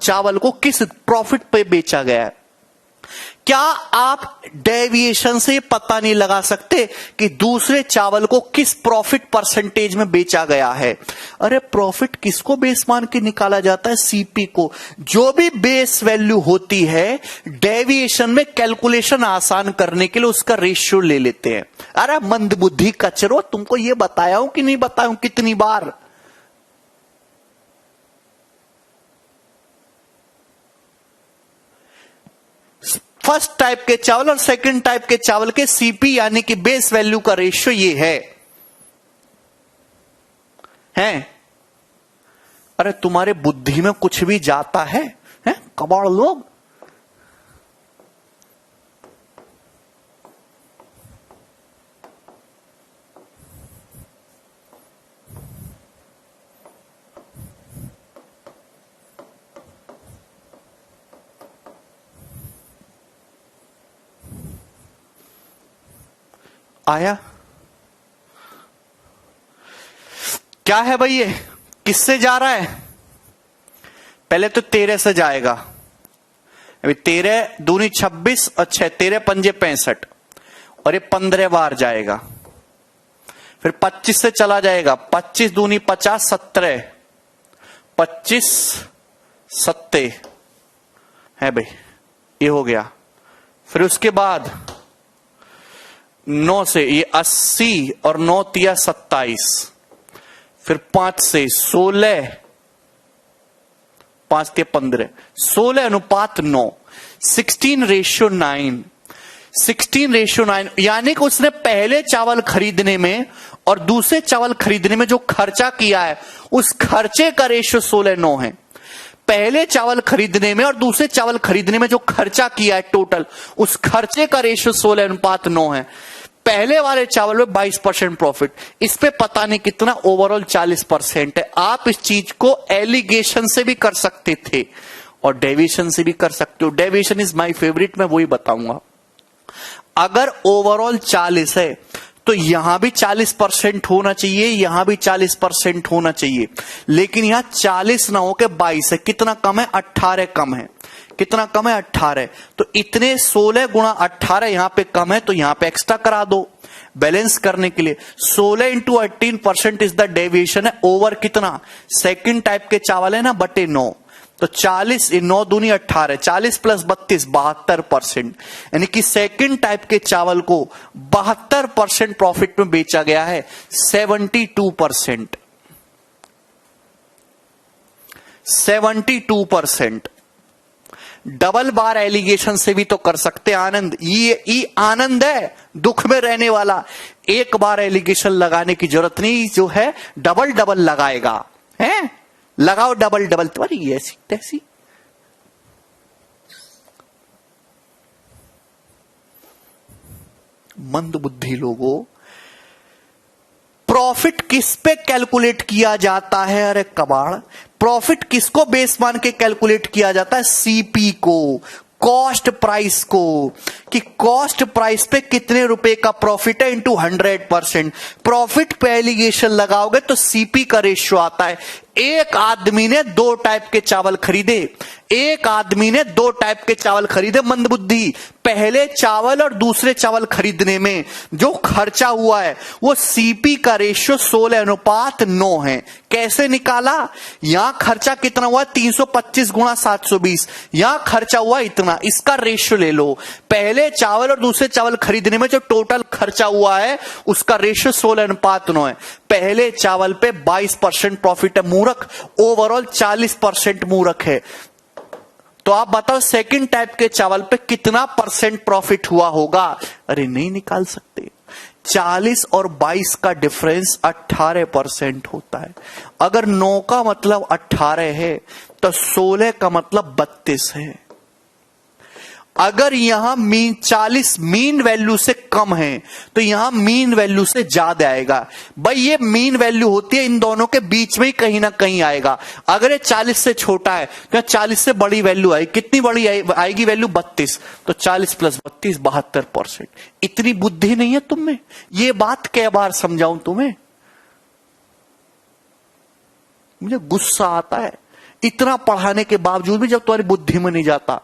चावल को किस प्रॉफिट पे बेचा गया है? क्या आप डेविएशन से पता नहीं लगा सकते कि दूसरे चावल को किस प्रॉफिट परसेंटेज में बेचा गया है? अरे प्रॉफिट किसको बेस मान के निकाला जाता है? सीपी को। जो भी बेस वैल्यू होती है डेविएशन में कैलकुलेशन आसान करने के लिए उसका रेशियो ले लेते हैं। अरे मंदबुद्धि कचरो, तुमको यह बताया हूं कि नहीं बताया हूं कितनी बार? फर्स्ट टाइप के चावल और सेकंड टाइप के चावल के सीपी यानी कि बेस वैल्यू का रेशियो ये है? अरे तुम्हारे बुद्धि में कुछ भी जाता है? कबाड़ लोग। आया? क्या है भाई ये? किससे जा रहा है? पहले तो 13 से जाएगा। अभी 13 दूनी 26 और 6 13 पंजे 65 और ये 15 बार जाएगा। फिर 25 से चला जाएगा, 25 दूनी 50 17 25 सत्ते है भाई, ये हो गया। फिर उसके बाद 9 से ये 80 और 9 तिया 27, फिर 5 से 16, 5 तिया 15, 16 अनुपात 9, 16:9, 16:9। यानी कि उसने पहले चावल खरीदने में और दूसरे चावल खरीदने में जो खर्चा किया है उस खर्चे का रेशियो 16:9 है। पहले चावल खरीदने में और दूसरे चावल खरीदने में जो खर्चा किया है टोटल, उस खर्चे का रेशियो 16:9 है। पहले वाले चावल में 22% प्रॉफिट, इस पे पता नहीं कितना, ओवरऑल 40% है। आप इस चीज को एलिगेशन से भी कर सकते थे और डेविएशन से भी कर सकते हो। डेविएशन इज माय फेवरेट, मैं वही बताऊंगा। अगर ओवरऑल 40 है तो यहां भी 40% होना चाहिए, यहां भी 40% होना चाहिए, लेकिन यहां 40 ना होकर 22 है। कितना कम है? 18 कम है। कितना कम है? 18। तो इतने 16 गुणा 18 यहां पे कम है, तो यहां पे एक्स्ट्रा करा दो बैलेंस करने के लिए। 16 इंटू 18% इज द डेविएशन है ओवर कितना? सेकंड टाइप के चावल है ना, बटे 9। तो 40 9 दूनी 18, 40 प्लस 32 72%, यानी कि सेकंड टाइप के चावल को 72% प्रॉफिट में बेचा गया है। 72%, 72%। डबल बार एलिगेशन से भी तो कर सकते आनंद, ये आनंद है दुख में रहने वाला। एक बार एलिगेशन लगाने की जरूरत नहीं, जो है डबल डबल लगाएगा, है लगाओ डबल डबल, तुम्हारी ऐसी तैसी। मंद बुद्धि लोगों, प्रॉफिट किस पे कैलकुलेट किया जाता है? अरे कबाड़, प्रॉफिट किसको बेस मान के कैलकुलेट किया जाता है? सीपी को, कॉस्ट प्राइस को, कि कॉस्ट प्राइस पे कितने रुपए का प्रॉफिट है इंटू 100%। प्रॉफिट पे एलिगेशन लगाओगे तो सीपी का रेशियो आता है। एक आदमी ने 2 टाइप के चावल खरीदे, एक आदमी ने 2 टाइप के चावल खरीदे मंदबुद्धि। पहले चावल और दूसरे चावल खरीदने में जो खर्चा हुआ है वो सीपी का रेशियो 16:9 है। कैसे निकाला? यहां खर्चा कितना हुआ? 325 गुणा 720, यहां खर्चा हुआ इतना, इसका रेशियो ले लो। पहले चावल और दूसरे चावल खरीदने में जो टोटल खर्चा हुआ है उसका रेशियो 16:9 है। पहले चावल पे 22% प्रॉफिट है, मूर्ख। ओवरऑल 40% मूर्ख है। तो आप बताओ सेकंड टाइप के चावल पे कितना परसेंट प्रॉफिट हुआ होगा? अरे नहीं निकाल सकते। 40 और 22 का डिफरेंस 18% होता है। अगर 9 का मतलब 18 है तो 16 का मतलब 32 है। अगर यहां 40 मीन वैल्यू से कम है तो यहां मीन वैल्यू से ज्यादा आएगा। भाई ये मीन वैल्यू होती है, इन दोनों के बीच में ही कहीं ना कहीं आएगा। अगर ये 40 से छोटा है तो 40 से बड़ी वैल्यू आएगी। कितनी बड़ी आएगी वैल्यू? 32। तो 40 प्लस 32 72%। इतनी बुद्धि नहीं है तुम में? ये बात कई बार समझाऊं तुम्हें, मुझे गुस्सा आता है इतना पढ़ाने के बावजूद भी जब तुम्हारी बुद्धि में नहीं जाता।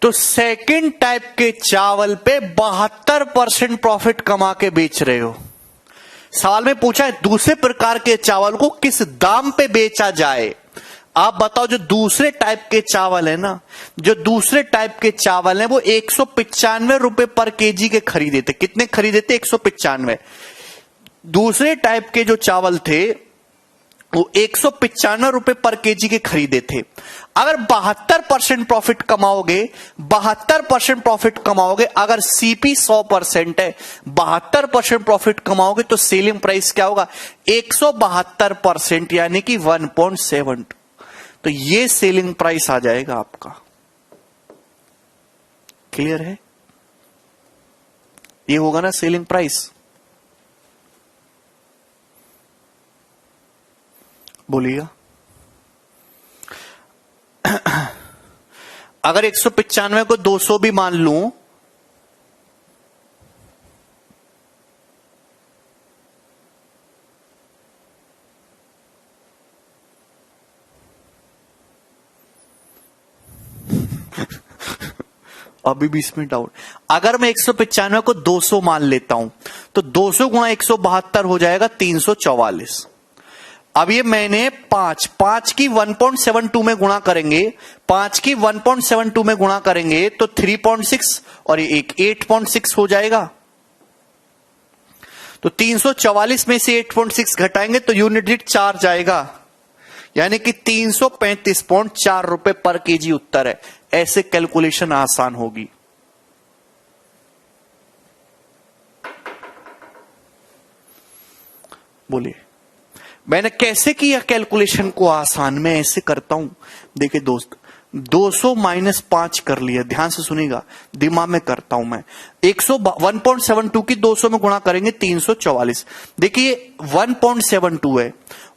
तो सेकंड टाइप के चावल पे 72% प्रॉफिट कमा के बेच रहे हो। सवाल में पूछा है दूसरे प्रकार के चावल को किस दाम पे बेचा जाए। आप बताओ, जो दूसरे टाइप के चावल है ना, जो दूसरे टाइप के चावल है वो 195 रुपए पर केजी के खरीदे थे। कितने खरीदे थे? 195। दूसरे टाइप के जो चावल थे वो 195 रुपए पर केजी के खरीदे थे। अगर 72% प्रॉफिट कमाओगे, 72% प्रॉफिट कमाओगे, अगर सीपी 100% है, 72% प्रॉफिट कमाओगे तो सेलिंग प्राइस क्या होगा? 172%, यानी कि 1.7। तो ये सेलिंग प्राइस आ जाएगा आपका। क्लियर है? ये होगा ना सेलिंग प्राइस? बोलिएगा। अगर 195 को 200 भी मान लूं अभी भी इसमें डाउट। अगर मैं 195 को 200 मान लेता हूं तो 200 गुणा 172 हो जाएगा 344। अब ये मैंने 5 की 1.72 में गुणा करेंगे, 5 की 1.72 में गुणा करेंगे तो 3.6 और ये एक 8.6 हो जाएगा। तो 344 में से 8.6 घटाएंगे तो यूनिट दीठ 4 जाएगा, यानी कि 335.4 रुपए पर केजी उत्तर है। ऐसे कैलकुलेशन आसान होगी। बोलिए मैंने कैसे किया कैलकुलेशन को आसान, मैं ऐसे करता हूं। देखिए दोस्त 200 माइनस 5 कर लिया, ध्यान से सुनिएगा, दिमाग में करता हूं मैं। 1.72 की 200 में गुणा करेंगे 344। देखिए 1.72 है,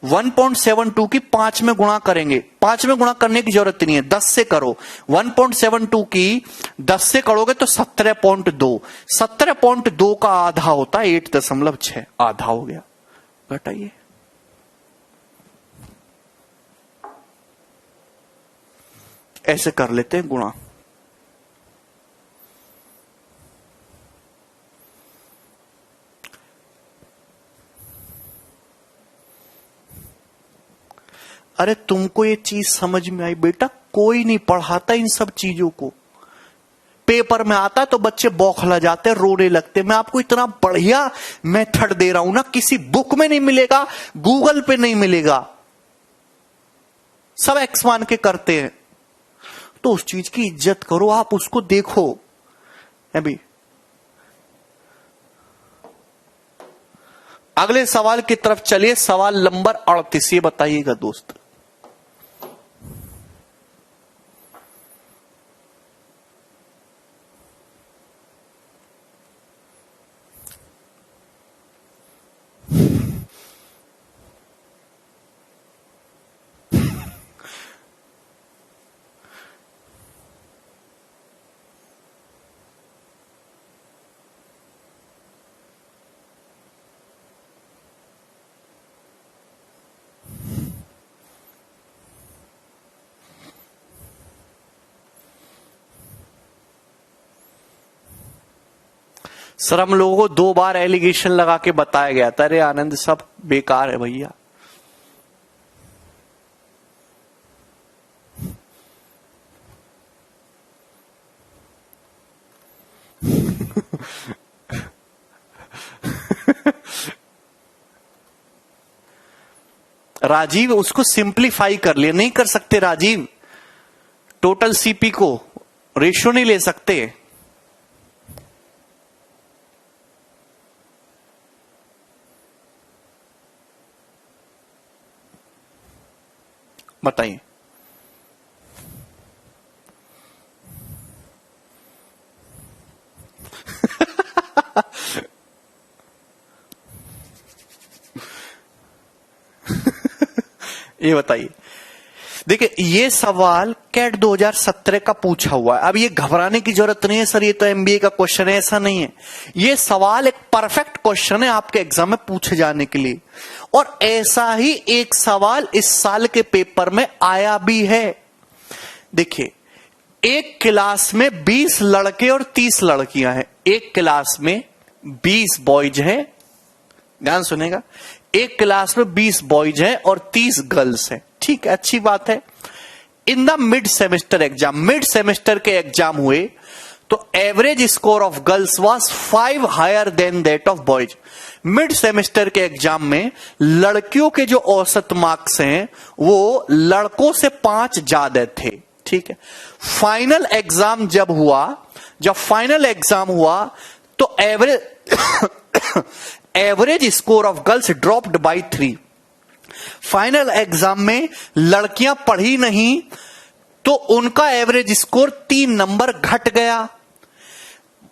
1.72 की 5 में गुणा करेंगे, 5 में गुणा करने की जरूरत नहीं है, 10 से करो। 1.72 की 10 से करोगे तो 17.2, 17.2 का आधा होता है 8.6, आधा हो गया। घटाइए, ऐसे कर लेते हैं गुणा। अरे तुमको ये चीज समझ में आई बेटा? कोई नहीं पढ़ाता इन सब चीजों को, पेपर में आता है तो बच्चे बौखला जाते हैं, रोने लगते हैं। मैं आपको इतना बढ़िया मेथड दे रहा हूं ना, किसी बुक में नहीं मिलेगा, गूगल पे नहीं मिलेगा, सब एक्समान के करते हैं। तो उस चीज की इज्जत करो, आप उसको देखो। अभी अगले सवाल की तरफ चलिए, सवाल नंबर 38, ये बताइएगा दोस्त। सर हम लोगों को 2 बार एलिगेशन लगा के बताया गया था, अरे आनंद सब बेकार है भैया। राजीव उसको सिंप्लीफाई कर लिया, नहीं कर सकते राजीव, टोटल सीपी को रेशियो नहीं ले सकते। बताइए ये बताइए। देखिए ये सवाल कैट 2017 का पूछा हुआ है, अब ये घबराने की जरूरत नहीं है सर ये तो एमबीए का क्वेश्चन है, ऐसा नहीं है। ये सवाल एक परफेक्ट क्वेश्चन है आपके एग्जाम में पूछे जाने के लिए, और ऐसा ही एक सवाल इस साल के पेपर में आया भी है। देखिए एक क्लास में 20 लड़के और 30 लड़कियां हैं, एक क्लास में 20 बॉयज हैं, ध्यान सुनेगा, एक क्लास में 20 बॉयज हैं और 30 गर्ल्स हैं, ठीक है, अच्छी बात है। In the mid semester exam, mid semester के एग्जाम हुए तो average score of girls was 5 higher than that of boys. Mid semester के एग्जाम में लड़कियों के जो औसत मार्क्स हैं वो लड़कों से 5 ज्यादा थे, ठीक है। फाइनल एग्जाम जब फाइनल एग्जाम हुआ तो average score of girls dropped by 3। Final exam में लड़कियां पढ़ी नहीं तो उनका एवरेज स्कोर 3 नंबर घट गया,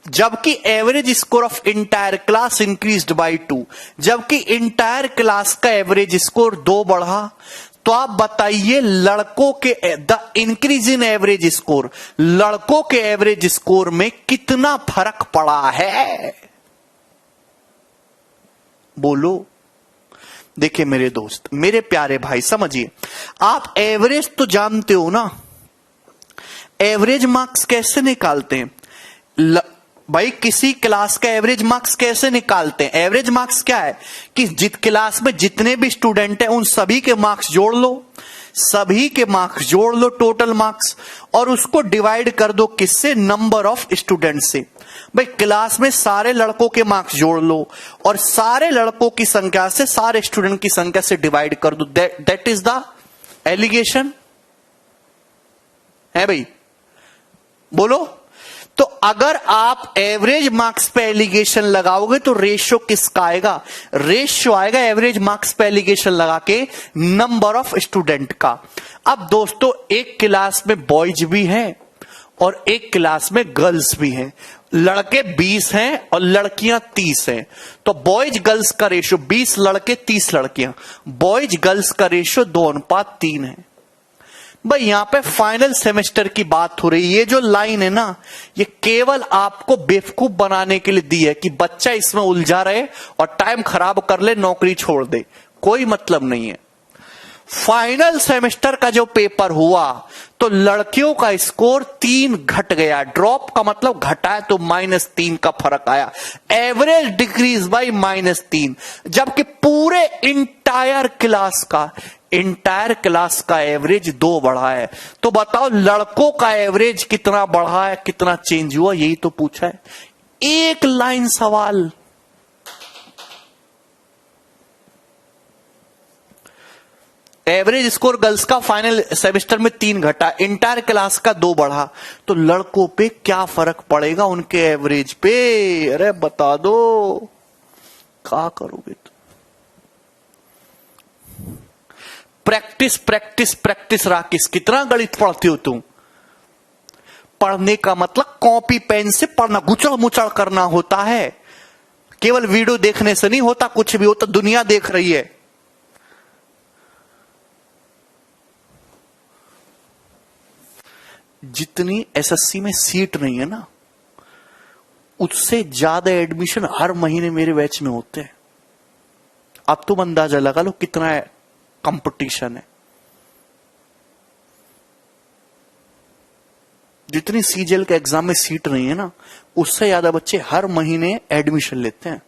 जबकि average score of entire class increased by 2, जबकि इंटायर क्लास का एवरेज स्कोर 2 बढ़ा। तो आप बताइए लड़कों के the increase in average score, लड़कों के एवरेज स्कोर में कितना फर्क पड़ा है, बोलो। देखिए मेरे दोस्त, मेरे प्यारे भाई, समझिए, आप एवरेज तो जानते हो ना, एवरेज मार्क्स कैसे निकालते हैं भाई, किसी क्लास का एवरेज मार्क्स कैसे निकालते हैं? एवरेज मार्क्स क्या है कि क्लास में जितने भी स्टूडेंट हैं उन सभी के मार्क्स जोड़ लो, सभी के मार्क्स जोड़ लो, टोटल मार्क्स, और उसको डिवाइड कर दो किससे? नंबर ऑफ स्टूडेंट से। भाई क्लास में सारे लड़कों के मार्क्स जोड़ लो और सारे लड़कों की संख्या से सारे स्टूडेंट की संख्या से डिवाइड कर दो, दैट इज द एलिगेशन है भाई, बोलो। तो अगर आप एवरेज मार्क्स पे एलिगेशन लगाओगे तो रेशियो किसका आएगा? रेशियो आएगा एवरेज मार्क्स पे एलिगेशन लगा के नंबर ऑफ स्टूडेंट का। अब दोस्तों एक क्लास में बॉयज भी हैं और एक क्लास में गर्ल्स भी हैं। लड़के 20 हैं और लड़कियां 30 हैं। तो बॉयज गर्ल्स का रेशियो 20 लड़के 30 लड़कियां, बॉयज गर्ल्स का रेशियो 2:3 है। भाई यहां पे फाइनल सेमेस्टर की बात हो रही है। ये जो लाइन है ना, ये केवल आपको बेवकूफ बनाने के लिए दी है कि बच्चा इसमें उलझा रहे और टाइम खराब कर ले, नौकरी छोड़ दे। कोई मतलब नहीं है। फाइनल सेमेस्टर का जो पेपर हुआ तो लड़कियों का स्कोर 3 घट गया। ड्रॉप का मतलब घटा है तो -3 का फर्क आया। एवरेज डिक्रीज बाई -3, जबकि पूरे इंटायर क्लास का एवरेज 2 बढ़ा है। तो बताओ लड़कों का एवरेज कितना बढ़ा है, कितना चेंज हुआ? यही तो पूछा है, एक लाइन सवाल। एवरेज स्कोर गर्ल्स का फाइनल सेमेस्टर में 3 घटा, इंटायर क्लास का 2 बढ़ा, तो लड़कों पे क्या फर्क पड़ेगा उनके एवरेज पे? अरे बता दो, क्या करोगे तुम? Practice practice practice. राकेश कितना गणित पढ़ती हो तुम? पढ़ने का मतलब कॉपी पेन से पढ़ना, गुचड़ मुचड़ करना होता है। केवल वीडियो देखने से नहीं होता, कुछ भी होता, दुनिया देख रही है। जितनी एसएससी में सीट नहीं है ना, उससे ज्यादा एडमिशन हर महीने मेरे बैच में होते हैं। अब तुम अंदाजा लगा लो कितना कंपटीशन है। जितनी सीजीएल के एग्जाम में सीट नहीं है ना, उससे ज्यादा बच्चे हर महीने एडमिशन लेते हैं।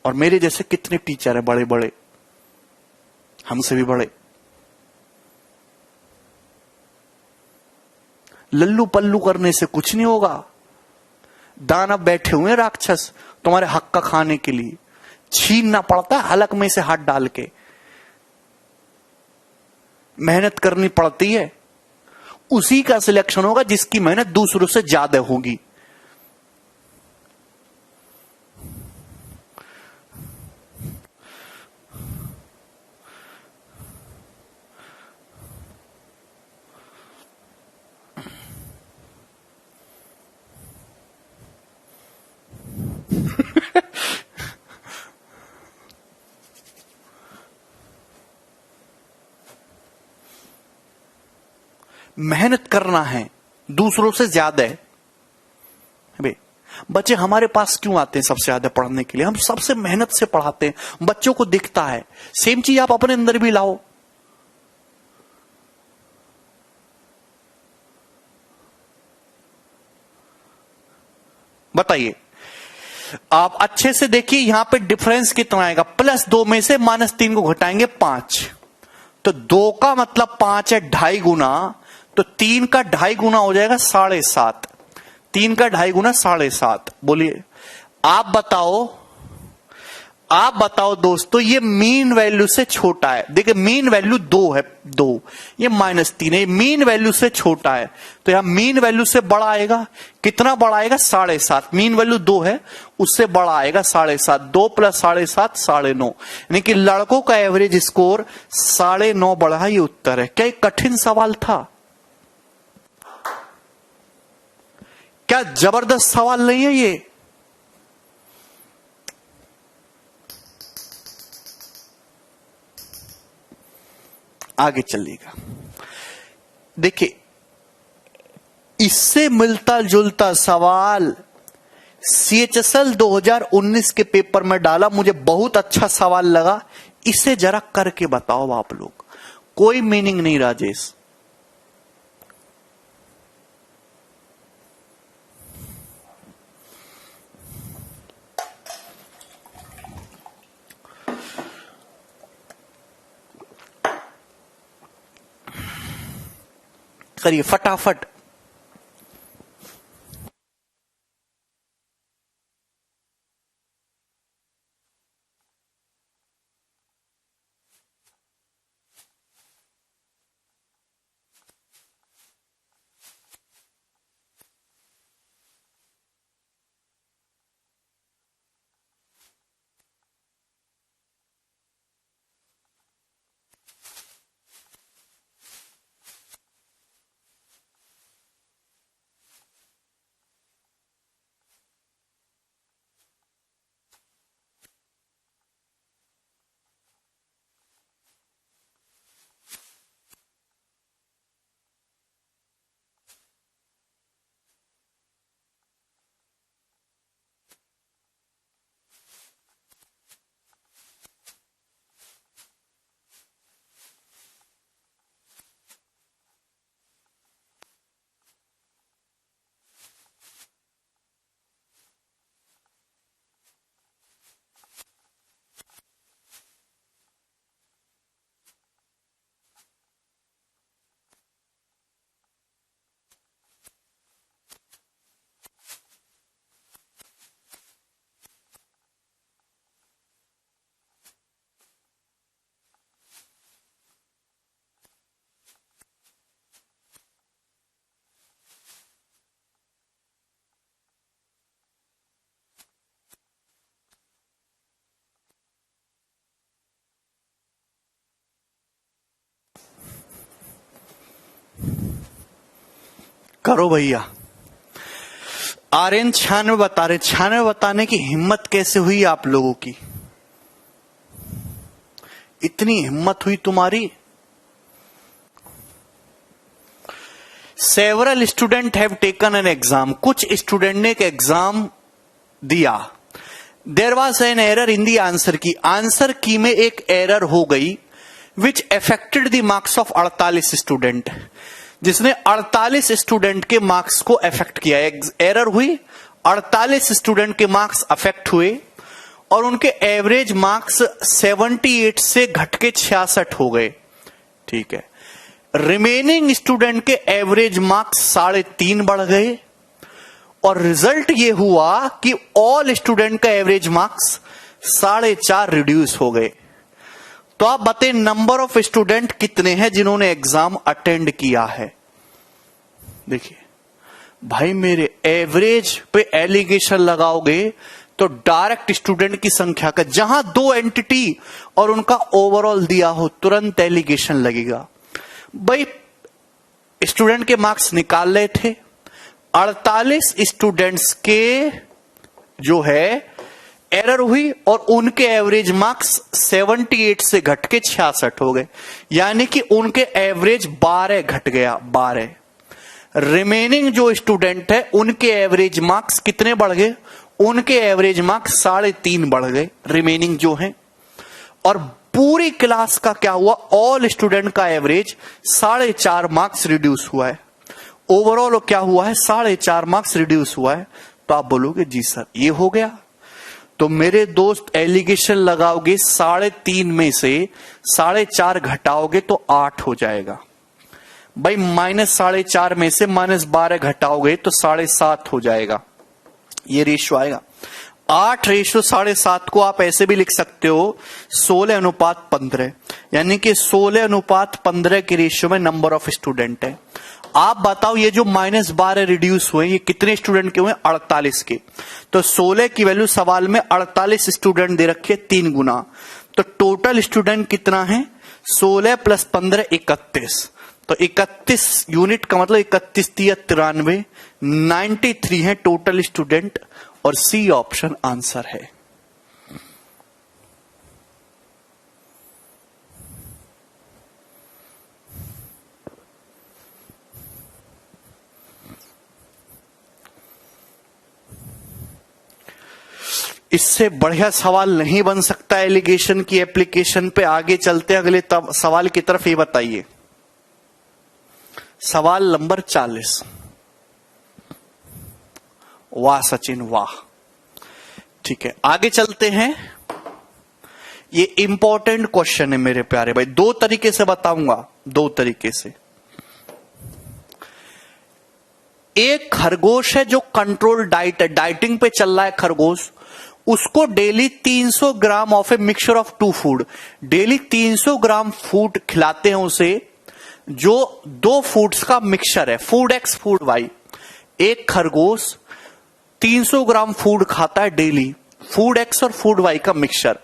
और मेरे जैसे कितने टीचर हैं बड़े बड़े, हमसे भी बड़े। लल्लू पल्लू करने से कुछ नहीं होगा। दानव बैठे हुए हैं राक्षस तुम्हारे हक का खाने के लिए। छीनना पड़ता है हलक में से हाथ डाल के, मेहनत करनी पड़ती है। उसी का सिलेक्शन होगा जिसकी मेहनत दूसरों से ज्यादा होगी। मेहनत करना है दूसरों से ज्यादा है। भाई बच्चे हमारे पास क्यों आते हैं सबसे ज्यादा पढ़ने के लिए? हम सबसे मेहनत से पढ़ाते हैं, बच्चों को दिखता है। सेम चीज आप अपने अंदर भी लाओ। बताइए, आप अच्छे से देखिए यहां पे डिफरेंस कितना आएगा। +2 में से -3 को घटाएंगे 5, तो 2 का मतलब 5 है 2.5 गुना, तो 3 का 2.5 गुना हो जाएगा 7.5। 3 का 2.5 गुना 7.5। बोलिए आप बताओ दोस्तों, ये मीन वैल्यू से छोटा है। देखिए मीन वैल्यू 2 है, 2, ये -3 है, मीन वैल्यू से छोटा है। तो यहां मीन वैल्यू से बड़ा आएगा। कितना बड़ा आएगा? 7.5। मीन वैल्यू 2 है, उससे बड़ा आएगा 7.5। 2 + 7.5 9.5। यानी कि लड़कों का एवरेज स्कोर 9.5 बढ़ा। ये उत्तर है। क्या एक कठिन सवाल था? क्या जबरदस्त सवाल नहीं है ये? आगे चलिएगा। देखिए इससे मिलता जुलता सवाल सीएचएसएल 2019 के पेपर में डाला, मुझे बहुत अच्छा सवाल लगा। इसे जरा करके बताओ आप लोग। कोई मीनिंग नहीं राजेश। करिए फटाफट। करो भैया। आर्यन 96 बता रहे, 96 बताने की हिम्मत कैसे हुई आप लोगों की? इतनी हिम्मत हुई तुम्हारी? Several student have taken an exam, कुछ स्टूडेंट ने एक एग्जाम दिया। There was an error in the answer key, answer key में एक एरर हो गई which affected the marks of 48 student, जिसने 48 स्टूडेंट के मार्क्स को अफेक्ट किया। एरर हुई, 48 स्टूडेंट के मार्क्स अफेक्ट हुए और उनके एवरेज मार्क्स 78 से घट के 66 हो गए। ठीक है, रिमेनिंग स्टूडेंट के एवरेज मार्क्स 3.5 बढ़ गए और रिजल्ट ये हुआ कि ऑल स्टूडेंट का एवरेज मार्क्स 4.5 रिड्यूस हो गए। तो आप बताएं नंबर ऑफ स्टूडेंट कितने हैं जिन्होंने एग्जाम अटेंड किया है? देखिए भाई, मेरे एवरेज पे एलिगेशन लगाओगे तो डायरेक्ट स्टूडेंट की संख्या का, जहां 2 एंटिटी और उनका ओवरऑल दिया हो, तुरंत एलिगेशन लगेगा। भाई स्टूडेंट के मार्क्स निकाल रहे थे, 48 स्टूडेंट्स के जो है एरर हुई और उनके एवरेज मार्क्स 78 से घट के 66 हो गए, यानी कि उनके एवरेज 12 घट गया, 12। रिमेनिंग जो स्टूडेंट है उनके एवरेज मार्क्स कितने बढ़ गए? उनके एवरेज मार्क्स 3.5 बढ़ गए, रिमेनिंग जो है। और पूरी क्लास का क्या हुआ? ऑल स्टूडेंट का एवरेज 4.5 मार्क्स रिड्यूस हुआ है। ओवरऑल क्या हुआ है? 4.5 मार्क्स रिड्यूस हुआ है। तो आप बोलोगे जी सर ये हो गया। तो मेरे दोस्त एलिगेशन लगाओगे, 3.5 में से 4.5 घटाओगे तो 8 हो जाएगा। भाई -4.5 में से -12 घटाओगे तो 7.5 हो जाएगा। ये रेशियो आएगा। 8:7.5 को आप ऐसे भी लिख सकते हो 16:15, यानी कि 16:15 के रेशियो में नंबर ऑफ स्टूडेंट है। आप बताओ ये जो -12 रिड्यूस हुए ये कितने स्टूडेंट के हुए? 48 के। तो 16 की वैल्यू सवाल में 48 स्टूडेंट दे रखे 3 गुना, तो टोटल स्टूडेंट कितना है? 16 + 15 31। तो 31 यूनिट का मतलब 31 × 93, 93 है टोटल स्टूडेंट और सी ऑप्शन आंसर है। इससे बढ़िया सवाल नहीं बन सकता एलिगेशन की एप्लीकेशन पे। आगे चलते हैं अगले सवाल की तरफ। ये बताइए सवाल नंबर 40। वाह सचिन वाह। ठीक है, आगे चलते हैं। ये इंपॉर्टेंट क्वेश्चन है मेरे प्यारे भाई, 2 तरीके से बताऊंगा, 2 तरीके से। एक खरगोश है जो कंट्रोल डाइट है, डाइटिंग पे चल रहा है खरगोश, उसको daily 300 gram of a mixture of 2 food, daily 300 gram food खिलाते हैं उसे, जो 2 फूड्स का मिक्सचर है, फूड एक्स फूड वाई। एक खरगोश 300 ग्राम फूड खाता है डेली, फूड एक्स और फूड वाई का मिक्सचर।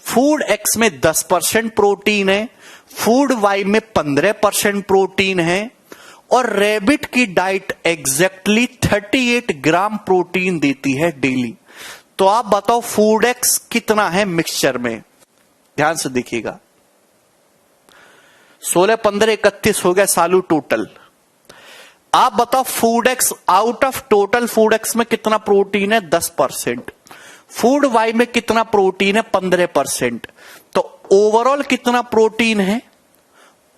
फूड एक्स में 10% प्रोटीन है, फूड वाई में 15% प्रोटीन है, और रैबिट की डाइट एग्जैक्टली 38 ग्राम प्रोटीन देती है डेली। तो आप बताओ फूड एक्स कितना है मिक्सचर में? ध्यान से देखिएगा, 16, 15, 31 हो गया सालू टोटल। आप बताओ food x out of total food x में कितना प्रोटीन है? 10%। फूड वाई में कितना प्रोटीन है? 15%। तो ओवरऑल कितना प्रोटीन है?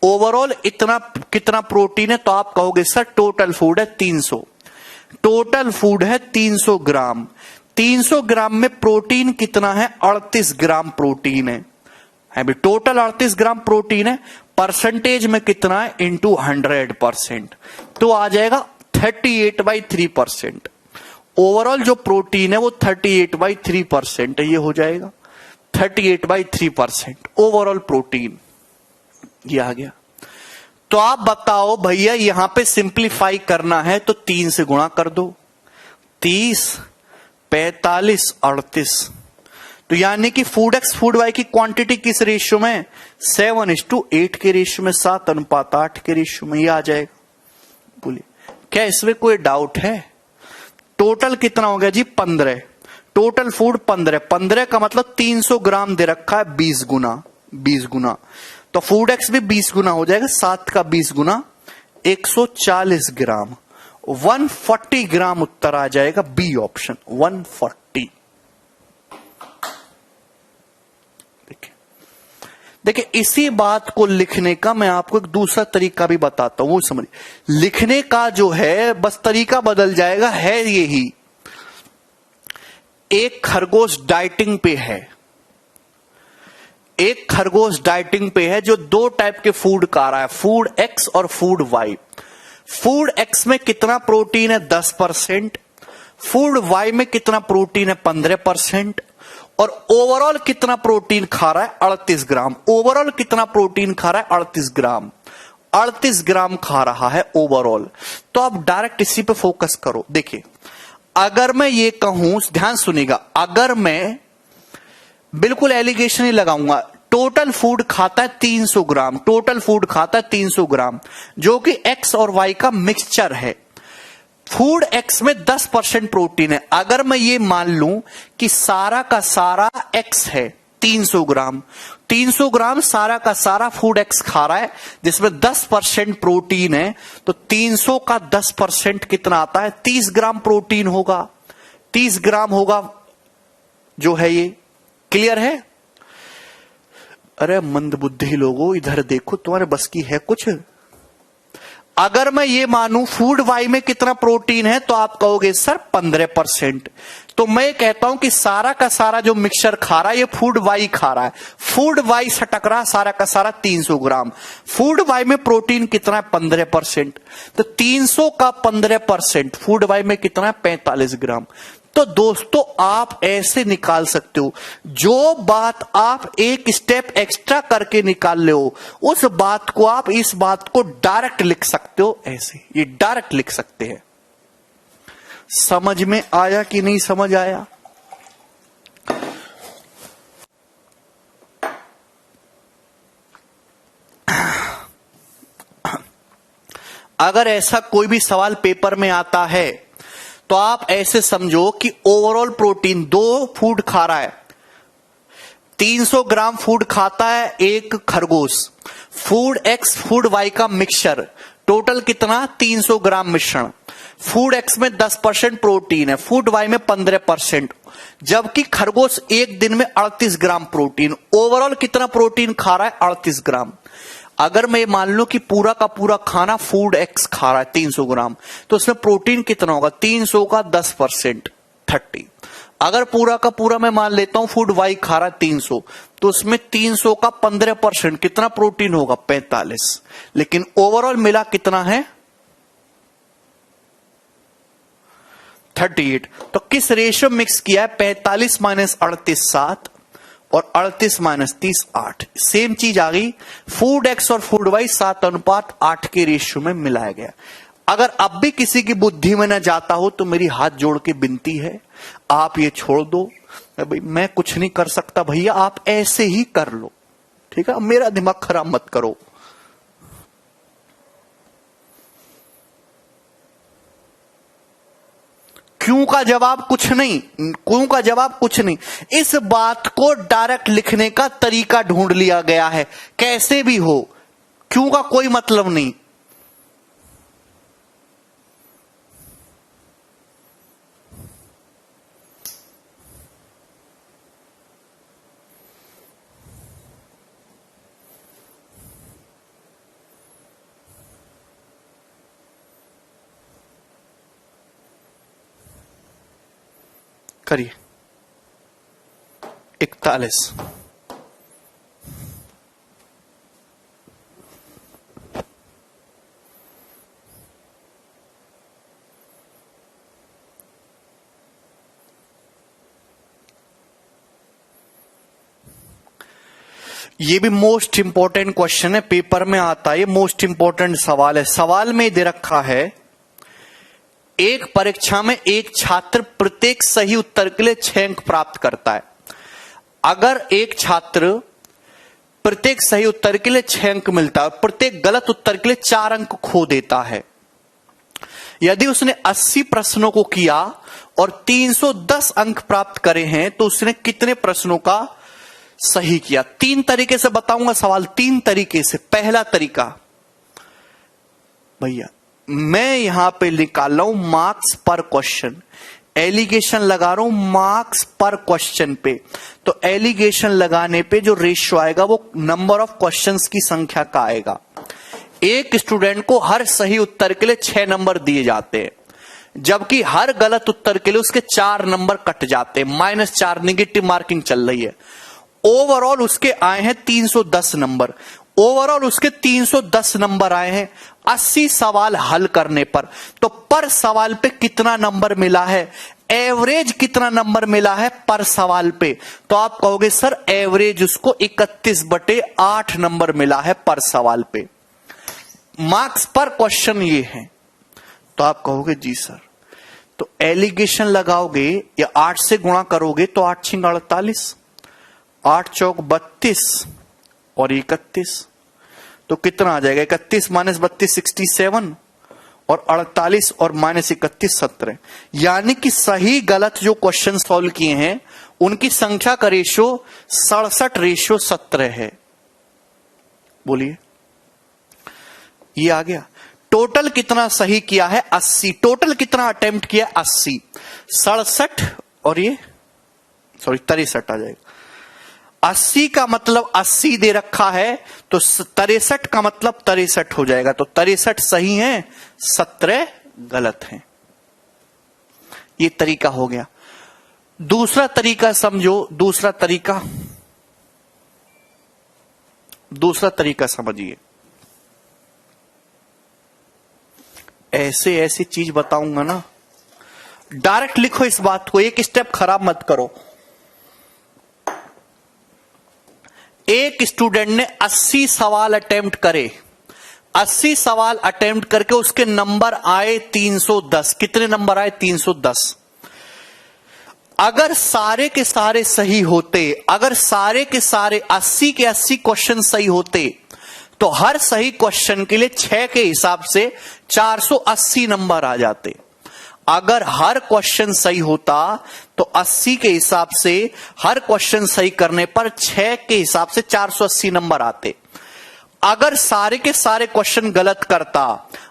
ओवरऑल इतना कितना प्रोटीन है? तो आप कहोगे सर टोटल फूड है 300, टोटल फूड है 300 ग्राम। 300 ग्राम में प्रोटीन कितना है? 38 ग्राम प्रोटीन है अभी टोटल 38 ग्राम प्रोटीन है। परसेंटेज में कितना है? इंटू 100%, तो आ जाएगा 38/3%। ओवरऑल जो प्रोटीन है वो 38/3% है, ये हो जाएगा 38/3% ओवरऑल प्रोटीन, ये आ गया। तो आप बताओ भैया यहां पे सिंप्लीफाई करना है तो 3 से गुणा कर दो, 30, 45, 38। तो यानी कि फूड एक्स फूड वाई की क्वांटिटी किस रेशियो में? 7:8 के रेशियो में, 7:8 के रेशियो में, ये आ जाएगा। बोलिए क्या इसमें कोई डाउट है? टोटल कितना हो गया जी? 15। Total food 15। 15 का मतलब 300 ग्राम दे रखा है 20 गुना। 20 गुना तो फूड एक्स भी 20 गुना हो जाएगा। 7 का 20 गुना 140 ग्राम। 140 ग्राम उत्तर आ जाएगा बी ऑप्शन 140। देखिए इसी बात को लिखने का मैं आपको एक दूसरा तरीका भी बताता हूं, वो समझिए। लिखने का जो है बस तरीका बदल जाएगा, है यही। एक खरगोश डाइटिंग पे है, एक खरगोश डाइटिंग पे है जो 2 टाइप के फूड खा रहा है, फूड एक्स और फूड वाई। फूड एक्स में कितना प्रोटीन है? 10%। फूड वाई में कितना प्रोटीन है? 15%। और ओवरऑल कितना प्रोटीन खा रहा है? 38 ग्राम। ओवरऑल कितना प्रोटीन खा रहा है? 38 ग्राम। 38 ग्राम खा रहा है ओवरऑल। तो आप डायरेक्ट इसी पे फोकस करो। देखिए अगर मैं ये कहूं, ध्यान सुनिएगा, अगर मैं बिल्कुल एलिगेशन ही लगाऊंगा, टोटल फूड खाता है 300 ग्राम, टोटल फूड खाता है 300 ग्राम, जो कि एक्स और वाई का मिक्सचर है। फूड एक्स में 10% प्रोटीन है। अगर मैं ये मान लूं कि सारा का सारा एक्स है 300 ग्राम, 300 ग्राम सारा का सारा फूड एक्स खा रहा है जिसमें 10% प्रोटीन है, तो 300 का 10% कितना आता है? 30 ग्राम प्रोटीन होगा। 30 ग्राम होगा जो है ये। क्लियर है? अरे मंदबुद्धि लोगों इधर देखो, तुम्हारे बस की है कुछ? अगर मैं ये मानूं फूड वाई में कितना प्रोटीन है, तो आप कहोगे सर 15%। तो मैं कहता हूं कि सारा का सारा जो मिक्सचर खा रहा है ये फूड वाई खा रहा है। फूड वाई सटक रहा सारा का सारा 300 ग्राम। फूड वाई में प्रोटीन कितना है? 15%। तो 300 का 15% फूड वाई में कितना है? 45 ग्राम। तो दोस्तों आप ऐसे निकाल सकते हो, जो बात आप एक स्टेप एक्स्ट्रा करके निकाल ले हो, उस बात को आप इस बात को डायरेक्ट लिख सकते हो। ऐसे ये डायरेक्ट लिख सकते हैं। समझ में आया कि नहीं समझ आया? अगर ऐसा कोई भी सवाल पेपर में आता है तो आप ऐसे समझो कि ओवरऑल प्रोटीन 2 फूड खा रहा है, 300 ग्राम फूड खाता है एक खरगोश, फूड एक्स फूड वाई का मिक्सचर, टोटल कितना? 300 ग्राम मिश्रण। फूड एक्स में 10% प्रोटीन है, फूड वाई में 15%, जबकि खरगोश एक दिन में 38 ग्राम प्रोटीन। ओवरऑल कितना प्रोटीन खा रहा है? 38 ग्राम। अगर मैं मान लूं कि पूरा का पूरा खाना फूड एक्स खा रहा है 300 ग्राम, तो उसमें प्रोटीन कितना होगा? 300 का 10% 30। अगर पूरा का पूरा मैं मान लेता हूं फूड वाई खा रहा है 300, तो उसमें 300 का 15% कितना प्रोटीन होगा? 45। लेकिन ओवरऑल मिला कितना है? 38। तो किस रेशियो मिक्स किया है? 45 माइनस 38 7 और 38 माइनस 30 8। सेम चीज आ गई। फूड एक्स और फूड वाई 7:8 के रेशियो में मिलाया गया। अगर अब भी किसी की बुद्धि में न जाता हो तो मेरी हाथ जोड़ के विनती है, आप ये छोड़ दो। भाई मैं कुछ नहीं कर सकता भैया, आप ऐसे ही कर लो, ठीक है? मेरा दिमाग खराब मत करो। क्यों का जवाब कुछ नहीं, क्यों का जवाब कुछ नहीं। इस बात को डायरेक्ट लिखने का तरीका ढूंढ लिया गया है, कैसे भी हो। क्यों का कोई मतलब नहीं। करिए 41। ये भी मोस्ट इंपॉर्टेंट क्वेश्चन है, पेपर में आता है। ये मोस्ट इंपॉर्टेंट सवाल है। सवाल में दे रखा है, एक परीक्षा में एक छात्र प्रत्येक सही उत्तर के लिए 6 अंक प्राप्त करता है। अगर एक छात्र प्रत्येक सही उत्तर के लिए 6 अंक मिलता है और प्रत्येक गलत उत्तर के लिए 4 अंक खो देता है, यदि उसने 80 प्रश्नों को किया और 310 अंक प्राप्त करे हैं तो उसने कितने प्रश्नों का सही किया? 3 तरीके से बताऊंगा सवाल, 3 तरीके से। पहला तरीका भैया, मैं यहां पे निकाल रहा हूं मार्क्स पर क्वेश्चन, एलिगेशन लगा रहा हूं मार्क्स पर क्वेश्चन पे। तो एलिगेशन लगाने पे जो रेशियो आएगा वो नंबर ऑफ क्वेश्चंस की संख्या का आएगा। एक स्टूडेंट को हर सही उत्तर के लिए 6 नंबर दिए जाते हैं, जबकि हर गलत उत्तर के लिए उसके 4 नंबर कट जाते हैं, -4 निगेटिव मार्किंग चल रही है। ओवरऑल उसके आए हैं 310 नंबर। ओवरऑल उसके 310 नंबर आए हैं 80 सवाल हल करने पर। तो पर सवाल पे कितना नंबर मिला है, एवरेज कितना नंबर मिला है पर सवाल पे? तो आप कहोगे सर एवरेज उसको 31/8 नंबर मिला है पर सवाल पे। मार्क्स पर क्वेश्चन ये है। तो आप कहोगे जी सर, तो एलिगेशन लगाओगे या 8 से गुणा करोगे तो 8 × 48, 8 चौक 32 और 31, तो कितना आ जाएगा? 31 - 32 67 और 48 और -31 17। यानी कि सही गलत जो क्वेश्चन सॉल्व किए हैं उनकी संख्या का रेशियो 67:17 है। बोलिए, ये आ गया। टोटल कितना सही किया है? 80। टोटल कितना अटेम्प्ट किया? 80। 67 और ये 63 आ जाएगा। 80 का मतलब 80 दे रखा है, तो 63 का मतलब 63 हो जाएगा। तो 63 सही है, 17 गलत है। ये तरीका हो गया। दूसरा तरीका समझो, दूसरा तरीका समझिए। ऐसे ऐसी चीज बताऊंगा ना, डायरेक्ट लिखो इस बात को, एक स्टेप खराब मत करो। एक स्टूडेंट ने 80 सवाल अटेम्प्ट करे, 80 सवाल अटेम्प्ट करके उसके नंबर आए 310। कितने नंबर आए? 310। अगर सारे के सारे सही होते, अगर सारे के सारे 80 के 80 क्वेश्चन सही होते, तो हर सही क्वेश्चन के लिए 6 के हिसाब से 480 नंबर आ जाते। अगर हर क्वेश्चन सही होता तो 80 के हिसाब से हर क्वेश्चन सही करने पर 6 के हिसाब से 480 नंबर आते। अगर सारे के सारे क्वेश्चन गलत करता,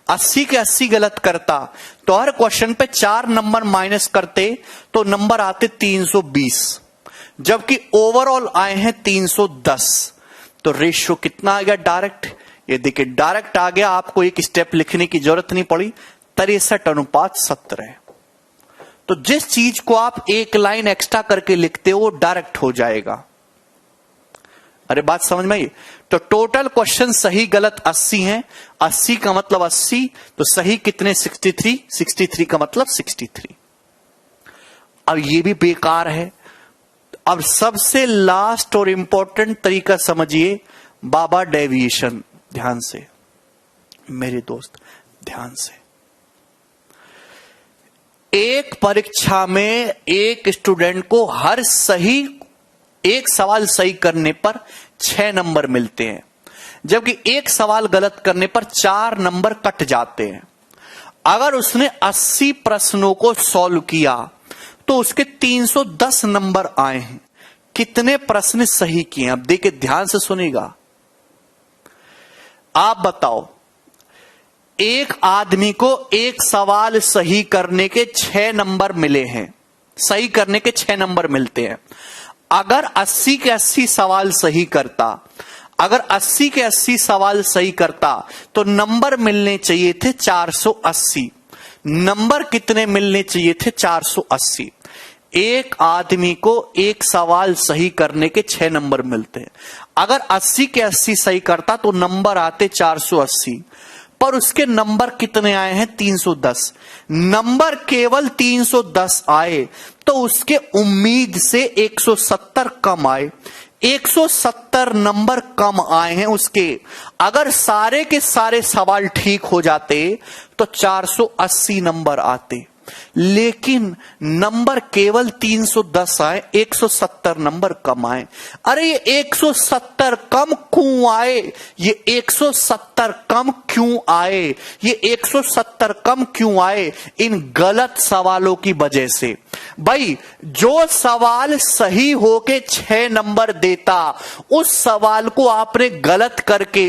80 के 80 गलत करता, तो हर क्वेश्चन पे 4 नंबर माइनस करते तो नंबर आते 320, जबकि ओवरऑल आए हैं 310। तो रेशियो कितना आ गया? डायरेक्ट, ये देखिए डायरेक्ट आ गया। आपको एक स्टेप लिखने की जरूरत नहीं पड़ी, 63:17। तो जिस चीज को आप एक लाइन एक्स्ट्रा करके लिखते हो वो डायरेक्ट हो जाएगा। अरे बात समझ में आई? तो टोटल क्वेश्चन सही गलत 80 हैं। 80 का मतलब 80, तो सही कितने? 63। 63 का मतलब 63। अब ये भी बेकार है। अब सबसे लास्ट और इंपॉर्टेंट तरीका समझिए, बाबा डेविएशन। ध्यान से मेरे दोस्त, ध्यान से। एक परीक्षा में एक स्टूडेंट को हर सही एक सवाल सही करने पर 6 नंबर मिलते हैं, जबकि एक सवाल गलत करने पर 4 नंबर कट जाते हैं। अगर उसने 80 प्रश्नों को सॉल्व किया तो उसके 310 नंबर आए हैं। कितने प्रश्न सही किए? अब देखिए, ध्यान से सुनिएगा। आप बताओ, एक आदमी को एक सवाल सही करने के 6 नंबर मिले हैं, सही करने के 6 नंबर मिलते हैं। अगर 80 के 80 सवाल सही करता, अगर 80 के 80 सवाल सही करता तो नंबर मिलने चाहिए थे 480। नंबर कितने मिलने चाहिए थे? 480। एक आदमी को एक सवाल सही करने के 6 नंबर मिलते हैं। अगर 80 के 80 सही करता तो नंबर आते 480, पर उसके नंबर कितने आए हैं? 310। नंबर केवल 310 आए तो उसके उम्मीद से 170 कम आए। 170 नंबर कम आए हैं उसके। अगर सारे के सारे सवाल ठीक हो जाते तो 480 नंबर आते। लेकिन नंबर केवल 310 आए, 170 नंबर कम आए। अरे ये 170 कम क्यों आए? ये 170 कम क्यों आए? ये 170 कम क्यों आए? इन गलत सवालों की वजह से। भाई जो सवाल सही होके 6 नंबर देता, उस सवाल को आपने गलत करके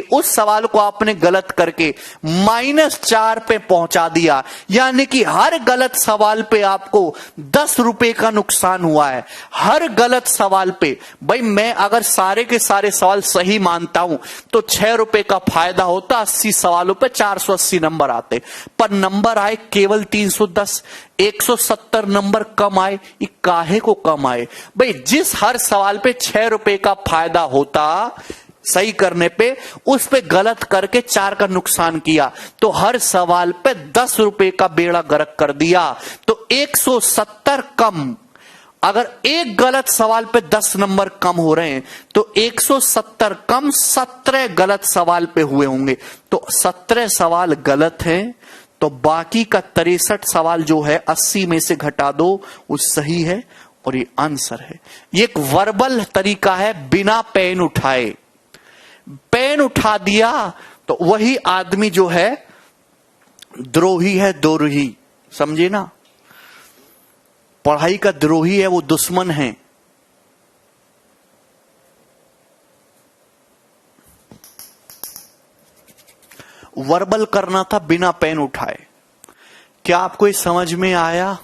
-4 पे पहुंचा दिया। यानी कि हर गलत सवाल पे आपको 10 रुपए का नुकसान हुआ है, हर गलत सवाल पे। भाई मैं अगर सारे के सारे सवाल सही मानता हूं तो 6 रुपए का फायदा होता, 80 सवालों पे 480 नंबर आते, पर नंबर आए केवल 310, 170 नंबर कम आए। ये काहे को कम आए? भाई जिस हर सवाल पे 6 रुपए का फायदा होता सही करने पे, उस पे गलत करके 4 का नुकसान किया, तो हर सवाल पे 10 रुपए का बेड़ा गर्क कर दिया। तो 170 कम, अगर एक गलत सवाल पे 10 नंबर कम हो रहे हैं तो 170 कम 17 गलत सवाल पे हुए होंगे। तो 17 सवाल गलत हैं, तो बाकी का 63 सवाल जो है 80 में से घटा दो, वो सही है और ये आंसर है। ये एक वर्बल तरीका है, बिना पेन उठाए। पेन उठा दिया तो वही आदमी जो है द्रोही है, दोरही, समझे ना? पढ़ाई का द्रोही है, वो दुश्मन है। वर्बल करना था बिना पेन उठाए। क्या आपको ये समझ में आया?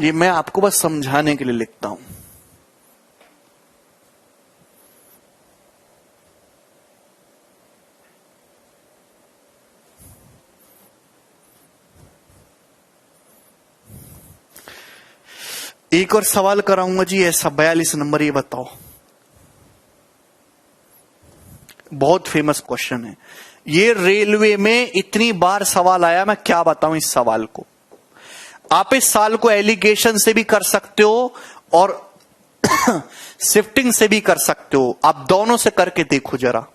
ये मैं आपको बस समझाने के लिए लिखता हूं। एक और सवाल कराऊंगा जी, ऐसा 42 नंबर, ये बताओ। बहुत फेमस क्वेश्चन है ये, रेलवे में इतनी बार सवाल आया, मैं क्या बताऊं इस सवाल को। आप इस सवाल को एलिगेशन से भी कर सकते हो और शिफ्टिंग से भी कर सकते हो। आप दोनों से करके देखो जरा।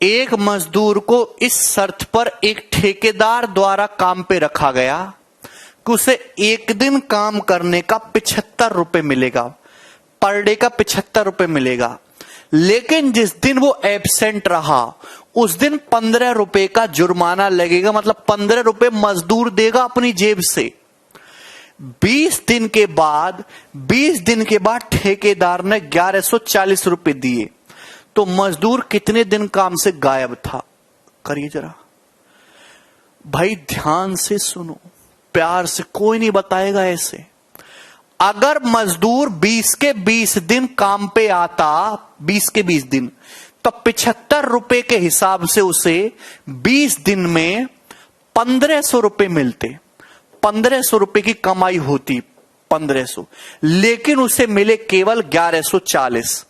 एक मजदूर को इस शर्त पर एक ठेकेदार द्वारा काम पे रखा गया कि उसे एक दिन काम करने का 75 रुपए मिलेगा, पर डे का 75 रुपए मिलेगा। लेकिन जिस दिन वो एब्सेंट रहा उस दिन 15 रुपए का जुर्माना लगेगा, मतलब 15 रुपए मजदूर देगा अपनी जेब से। 20 दिन के बाद ठेकेदार ने 1140 रुपए दिए, तो मजदूर कितने दिन काम से गायब था? करिए जरा भाई, ध्यान से सुनो, प्यार से, कोई नहीं बताएगा ऐसे। अगर मजदूर 20 के 20 दिन काम पे आता, 20 के 20 दिन, तो 75 रुपए के हिसाब से उसे 20 दिन में 1500 रुपए मिलते। 1500 रुपए की कमाई होती, 1500, लेकिन उसे मिले केवल 1140,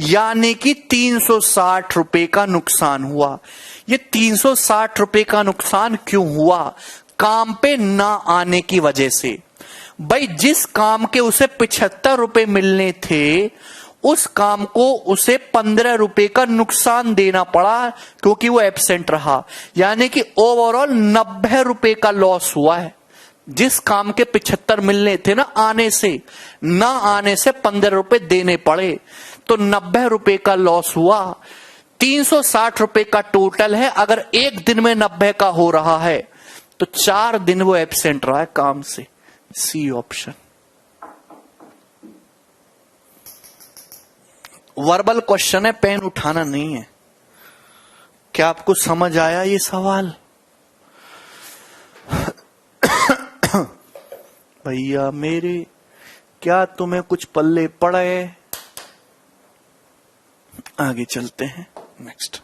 यानी कि 360 रुपए का नुकसान हुआ। ये 360 रुपए का नुकसान क्यों हुआ? काम पे ना आने की वजह से। भाई जिस काम के उसे 75 रुपए मिलने थे, उस काम को उसे 15 रुपए का नुकसान देना पड़ा क्योंकि वो एब्सेंट रहा, यानी कि ओवरऑल 90 रुपए का लॉस हुआ है। जिस काम के 75 मिलने थे ना आने से 15 रुपए देने पड़े, तो 90 रुपए का लॉस हुआ। 360 रुपए का टोटल है। अगर एक दिन में 90 का हो रहा है तो 4 दिन वो एब्सेंट रहा है काम से। C option. वर्बल क्वेश्चन है, पेन उठाना नहीं है। क्या आपको समझ आया ये सवाल? भैया मेरे, क्या तुम्हें कुछ पल्ले पड़े? आगे चलते हैं। नेक्स्ट,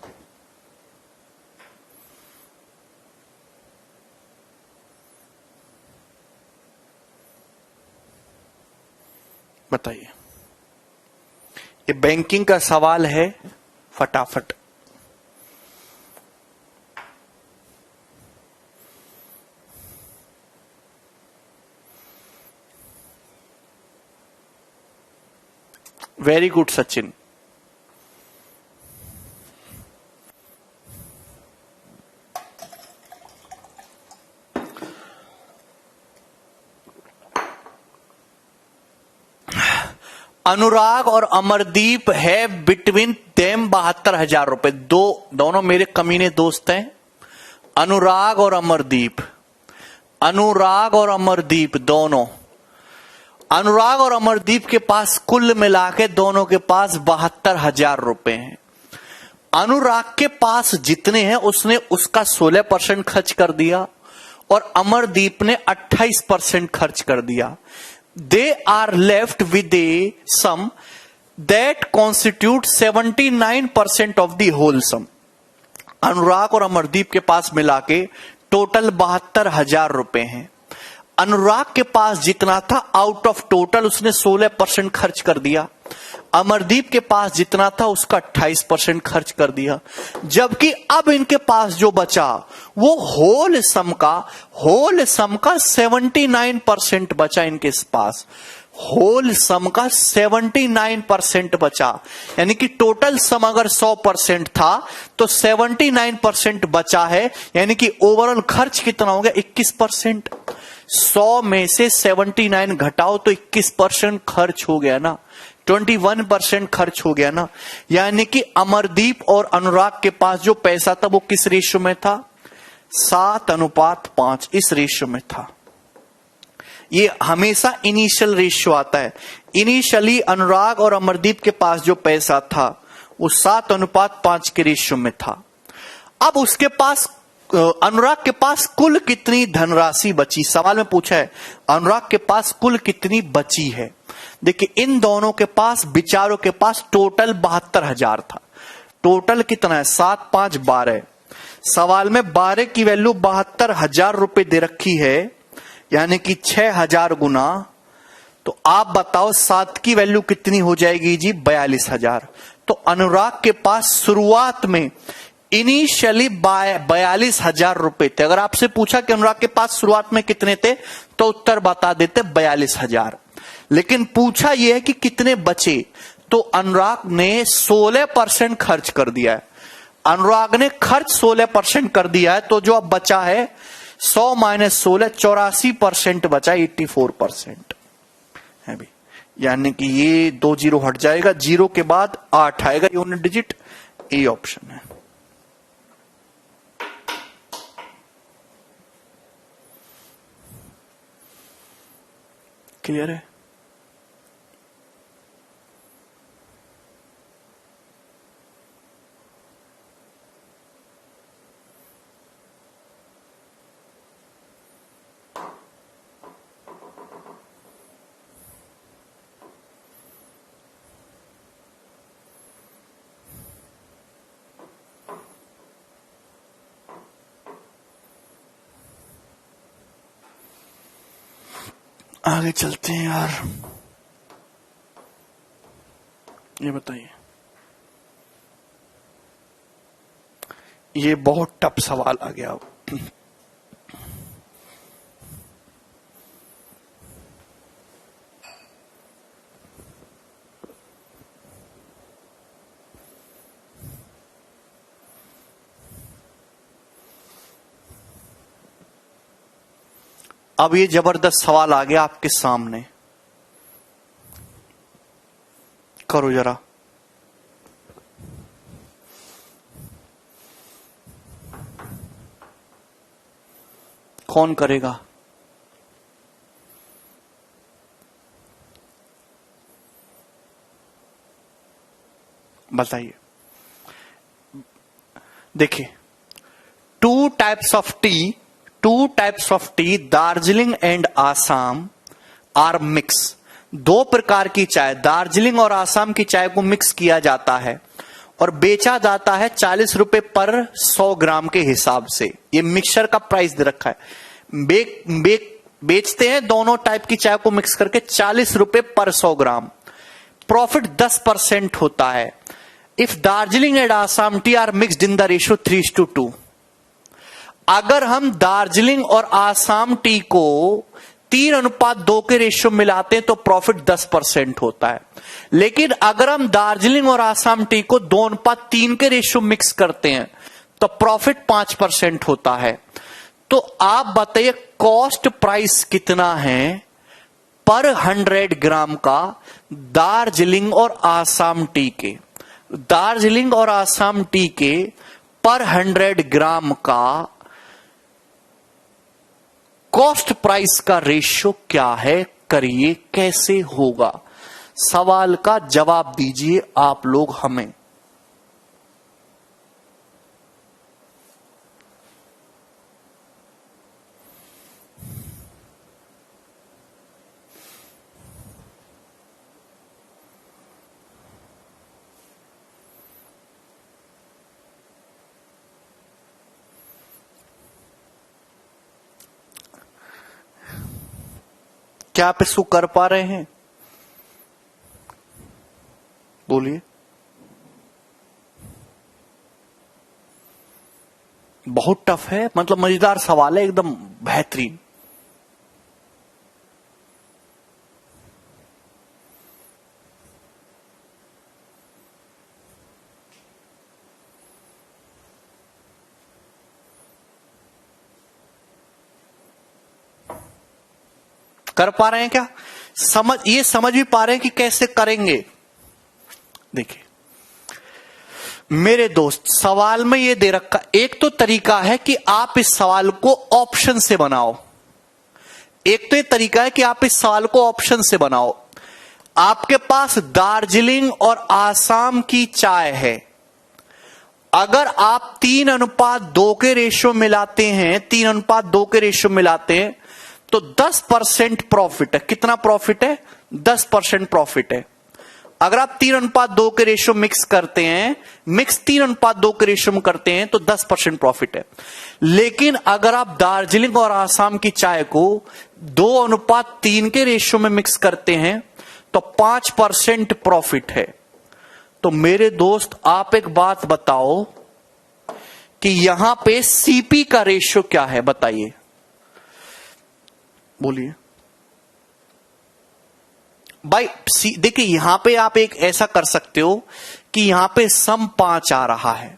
बताइए। ये बैंकिंग का सवाल है, फटाफट। Very good Sachin. अनुराग और अमरदीप है बिटवीन देम 72,000 रुपए। दोनों मेरे कमीने दोस्त हैं, अनुराग और अमरदीप। अनुराग और अमरदीप दोनों। अनुराग और अमरदीप के पास कुल मिला के दोनों के पास 72,000 रुपए हैं। अनुराग के पास जितने हैं उसने उसका 16% खर्च कर दिया और अमरदीप ने 28% खर्च कर दिया। They are left with a sum that constitute 79% of the whole sum. Anurag और अमरदीप के पास मिला के टोटल 72,000 रुपए हैं। अनुराग के पास जितना था आउट ऑफ टोटल उसने 16% खर्च कर दिया। अमरदीप के पास जितना था उसका 28% खर्च कर दिया। जबकि अब इनके पास जो बचा वो होल सम का 79% बचा इनके पास। होल सम का 79% बचा, यानी कि टोटल सम अगर 100% था तो 79% बचा है, यानी कि ओवरऑल खर्च कितना हो गया? 21%। 100 में से 79 घटाओ तो 21% खर्च हो गया ना, 21% खर्च हो गया ना। यानी कि अमरदीप और अनुराग के पास जो पैसा था वो किस रेशियो में था? 7:5 इस रेशियो में था। ये हमेशा इनिशियल रेशियो आता है। इनिशियली अनुराग और अमरदीप के पास जो पैसा था वो 7:5 के रेशियो में था। अब उसके पास अनुराग के पास कुल कितनी धनराशि बची? सवाल में पूछा है अनुराग के पास कुल कितनी बची है। देखिए इन दोनों के पास, बिचारों के पास टोटल 72,000 था। टोटल कितना है? 7 5 12। सवाल में 12 की वैल्यू 72,000 रुपए दे रखी है, यानी कि 6,000 गुना। तो आप बताओ 7 की वैल्यू कितनी हो जाएगी जी? 42,000। तो अनुराग के पास शुरुआत में इनिशियली 42,000 रुपए थे। अगर आपसे पूछा कि अनुराग के पास शुरुआत में कितने थे तो उत्तर बता देते 42,000। लेकिन पूछा यह है कि कितने बचे, तो अनुराग ने 16% खर्च कर दिया है। अनुराग ने खर्च 16% कर दिया है, तो जो अब बचा है 100 - 16 84% बचा, 84% है भी। यानी कि ये 2 जीरो हट जाएगा, जीरो के बाद 8 आएगा, यूनिट डिजिट। ए ऑप्शन है। क्लियर है? आगे चलते हैं यार। ये बताइए, ये बहुत टफ सवाल आ गया। अब ये जबरदस्त सवाल आ गया आपके सामने, करो जरा। कौन करेगा? बताइए। देखिए, two types of tea Darjeeling and Assam are mix. दो प्रकार की चाय, दार्जिलिंग और आसाम की चाय को मिक्स किया जाता है और बेचा जाता है 40 रुपए पर 100 ग्राम के हिसाब से। ये मिक्सचर का प्राइस दे रखा है। बेचते हैं दोनों टाइप की चाय को मिक्स करके 40 रुपए पर 100 ग्राम। प्रॉफिट 10% होता है। If Darjeeling and Assam T R mixed in the ratio 3:2। अगर हम दार्जिलिंग और आसाम टी को 3:2 के रेशियो मिलाते हैं तो प्रॉफिट 10% होता है। लेकिन अगर हम दार्जिलिंग और आसाम टी को 2:3 के रेशियो मिक्स करते हैं तो प्रॉफिट 5% होता है। तो आप बताइए कॉस्ट प्राइस कितना है पर 100 ग्राम का दार्जिलिंग और आसाम टी के? दार्जिलिंग और आसाम टी के पर 100 ग्राम का कॉस्ट प्राइस का रेशियो क्या है? करिए, कैसे होगा? सवाल का जवाब दीजिए आप लोग हमें। क्या आप इसको कर पा रहे हैं? बोलिए। बहुत टफ है, मतलब मजेदार सवाल है, एकदम बेहतरीन। कर पा रहे हैं क्या? समझ भी पा रहे हैं कि कैसे करेंगे? देखिए मेरे दोस्त, सवाल में ये दे रखा, एक तो तरीका है कि आप इस सवाल को ऑप्शन से बनाओ। एक तो ये तरीका है कि आप इस सवाल को ऑप्शन से बनाओ। आपके पास दार्जिलिंग और आसाम की चाय है। अगर आप 3:2 के रेशियो मिलाते हैं, 3:2 के रेशियो मिलाते हैं तो 10% प्रॉफिट है। कितना प्रॉफिट है? 10% प्रॉफिट है। अगर आप 3:2 के रेशियो मिक्स करते हैं, 3:2 के रेशियो में करते हैं तो 10% प्रॉफिट है। लेकिन अगर आप दार्जिलिंग और आसाम की चाय को 2:3 के रेशियो में मिक्स करते हैं तो 5% प्रॉफिट है। तो मेरे दोस्त आप एक बात बताओ कि यहां पे सीपी का रेशियो क्या है? बताइए, बोलिए भाई। देखिए यहां पे आप एक ऐसा कर सकते हो कि यहां पे सम 5 आ रहा है,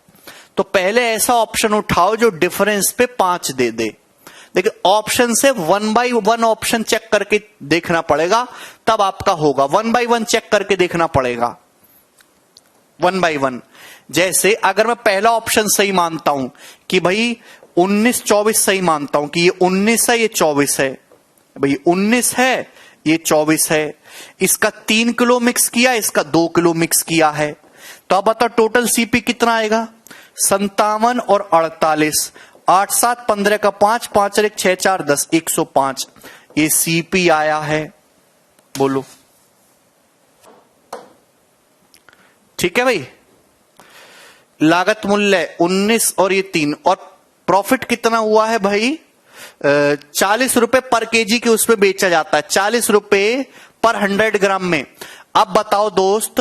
तो पहले ऐसा ऑप्शन उठाओ जो डिफरेंस पे 5 दे दे। देखिए ऑप्शन से 1/1 ऑप्शन चेक करके देखना पड़ेगा, तब आपका होगा। 1/1 चेक करके देखना पड़ेगा, 1/1। जैसे अगर मैं पहला ऑप्शन सही मानता हूं कि भाई 19, 24 सही मानता हूं कि ये 19 है, ये 24 है, भाई 19 है, ये 24 है। इसका 3 किलो मिक्स किया, इसका 2 किलो मिक्स किया है, तो अब बताओ टोटल सीपी कितना आएगा? 57 और 48, 8 7 15 का 5, 5 और 1 6 4 10, 105 ये सीपी आया है। बोलो ठीक है भाई। लागत मूल्य 19 और ये 3, और प्रॉफिट कितना हुआ है भाई? 40 रुपए पर केजी के उसमें बेचा जाता है, 40 रुपए पर 100 ग्राम में। अब बताओ दोस्त,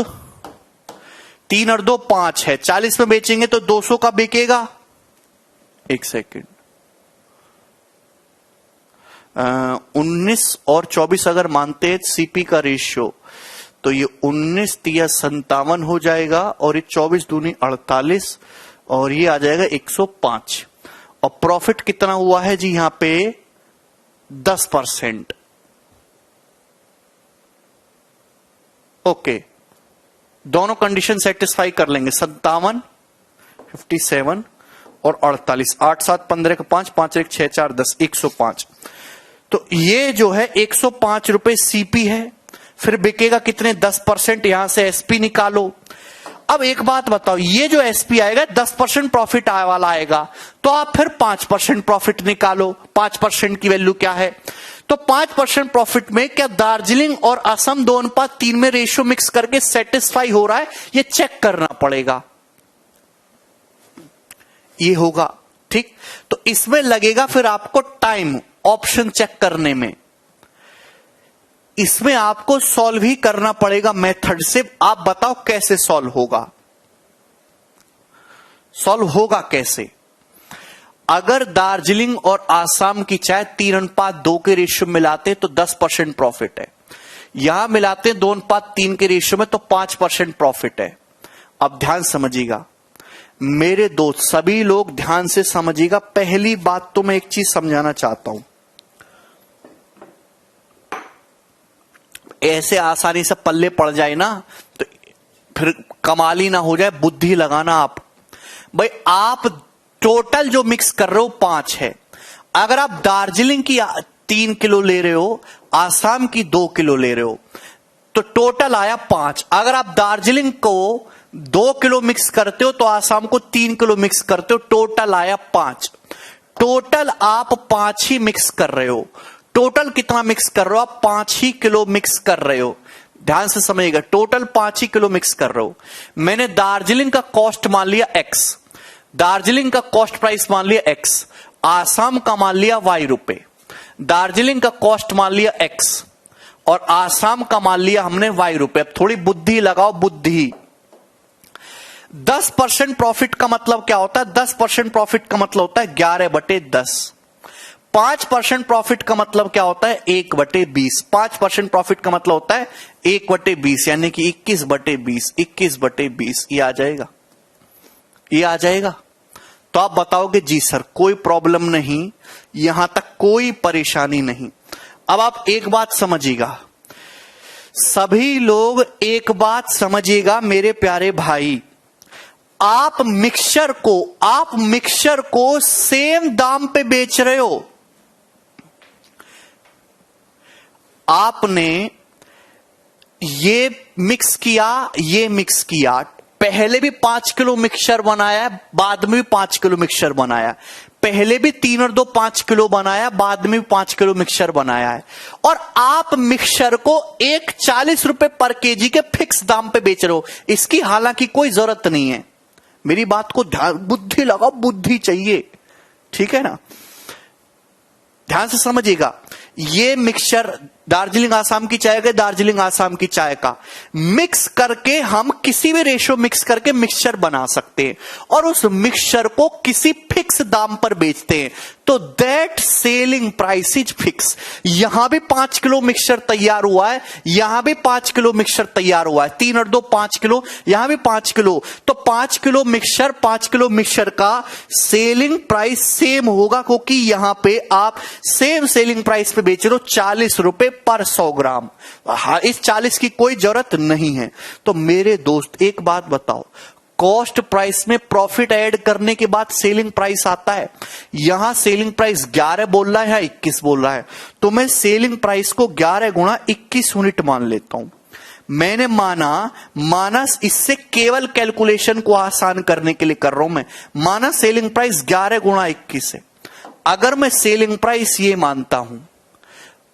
3 और 2 5 है, 40 में बेचेंगे तो 200 का बिकेगा। एक सेकेंड, 19 और 24 अगर मानते हैं सीपी का रेशियो, तो ये 19 तिया 57 हो जाएगा, और ये 24 दूनी 48, और ये आ जाएगा 105। और प्रॉफिट कितना हुआ है जी यहां पे? 10%। ओके, दोनों कंडीशन सेटिस्फाई कर लेंगे। 57, 57 और 48, 8 7 15 का 5, 5 1 6 4 10, 105। तो ये जो है 105 रुपए सीपी है। फिर बिकेगा कितने? 10%। यहां से एसपी निकालो। अब एक बात बताओ, ये जो एसपी आएगा 10% प्रॉफिट वाला आएगा, तो आप फिर 5% प्रॉफिट निकालो। 5% की वैल्यू क्या है? तो 5% प्रॉफिट में क्या दार्जिलिंग और असम 2:3 में रेशियो मिक्स करके सेटिस्फाई हो रहा है? ये चेक करना पड़ेगा। ये होगा ठीक। तो इसमें लगेगा फिर आपको टाइम ऑप्शन चेक करने में। इसमें आपको सॉल्व ही करना पड़ेगा मेथड से। आप बताओ कैसे सॉल्व होगा? सॉल्व होगा कैसे? अगर दार्जिलिंग और आसाम की चाय 3:2 के रेशियो मिलाते तो 10% प्रॉफिट है। यहां मिलाते 2:3 के रेशियो में तो 5% प्रॉफिट है। अब ध्यान समझिएगा मेरे दोस्त, सभी लोग ध्यान से समझिएगा। पहली बात तो मैं एक चीज समझाना चाहता हूं, ऐसे आसानी से पल्ले पड़ जाए ना तो फिर कमाली ना हो जाए। बुद्धि लगाना आप। भाई आप टोटल जो मिक्स कर रहे हो 5 है। अगर आप दार्जिलिंग की 3 किलो ले रहे हो, आसाम की 2 किलो ले रहे हो, तो टोटल आया 5। अगर आप दार्जिलिंग को 2 किलो मिक्स करते हो तो आसाम को 3 किलो मिक्स करते हो, टोटल आया 5। टोटल आप 5 ही मिक्स कर रहे हो। टोटल कितना मिक्स कर रहे हो आप? 5 ही किलो मिक्स कर रहे हो। ध्यान से समझिएगा, टोटल 5 ही किलो मिक्स कर रहे हो। मैंने दार्जिलिंग का कॉस्ट मान लिया x, दार्जिलिंग का कॉस्ट प्राइस मान लिया x, आसाम का मान लिया y रुपए। दार्जिलिंग का कॉस्ट मान लिया x और आसाम का मान लिया हमने y रुपए। अब थोड़ी बुद्धि लगाओ, बुद्धि। 10% प्रॉफिट का मतलब क्या होता है? 10% प्रॉफिट का मतलब होता है 11/10। 5% प्रॉफिट का मतलब क्या होता है? 1/20। 5% प्रॉफिट का मतलब होता है 1/20, यानी कि 21/20। 21/20 ये आ जाएगा, ये आ जाएगा। तो आप बताओगे जी सर कोई प्रॉब्लम नहीं, यहां तक कोई परेशानी नहीं। अब आप एक बात समझिएगा, सभी लोग एक बात समझिएगा मेरे प्यारे भाई, आप मिक्सचर को सेम दाम पे बेच रहे हो। आपने ये मिक्स किया, ये मिक्स किया, पहले भी 5 किलो मिक्सचर बनाया, बाद में भी 5 किलो मिक्सचर बनाया, पहले भी 3 और 2 5 किलो बनाया, बाद में भी 5 किलो मिक्सचर बनाया है। और आप मिक्सचर को 40 रुपए पर केजी के फिक्स दाम पे बेच रहे हो। इसकी हालांकि कोई जरूरत नहीं है। मेरी बात को ध्यान, बुद्धि लगाओ, बुद्धि चाहिए, ठीक है ना? ध्यान से समझिएगा। ये मिक्सचर दार्जिलिंग आसाम की चाय का, दार्जिलिंग आसाम की चाय का मिक्स करके हम किसी भी रेशियो मिक्स करके मिक्सचर बना सकते हैं और उस मिक्सचर को किसी फिक्स दाम पर बेचते हैं। तो that selling price is fix. यहां भी 5 किलो मिक्सचर तैयार हुआ है, यहां भी 5 किलो मिक्सचर तैयार हुआ है, 3 और 2 5 किलो, यहां भी 5 किलो। तो 5 किलो मिक्सचर, 5 किलो मिक्सचर का सेलिंग प्राइस सेम होगा, क्योंकि यहां पे आप सेम सेलिंग प्राइस पे बेच रहे हो 40 रुपए पर 100 ग्राम। हाँ, इस 40 की कोई जरूरत नहीं है। तो मेरे दोस्त एक बात बताओ, कॉस्ट प्राइस में प्रॉफिट ऐड करने के बाद सेलिंग प्राइस आता है। यहां सेलिंग प्राइस 11 बोल रहा है या 21 बोल रहा है, तो मैं सेलिंग प्राइस को 11 गुणा 21 यूनिट मान लेता हूं। मैंने माना इससे केवल कैलकुलेशन को आसान करने के लिए कर रहा हूं। मैं माना सेलिंग प्राइस 11 गुणा 21 है। अगर मैं सेलिंग प्राइस ये मानता हूं,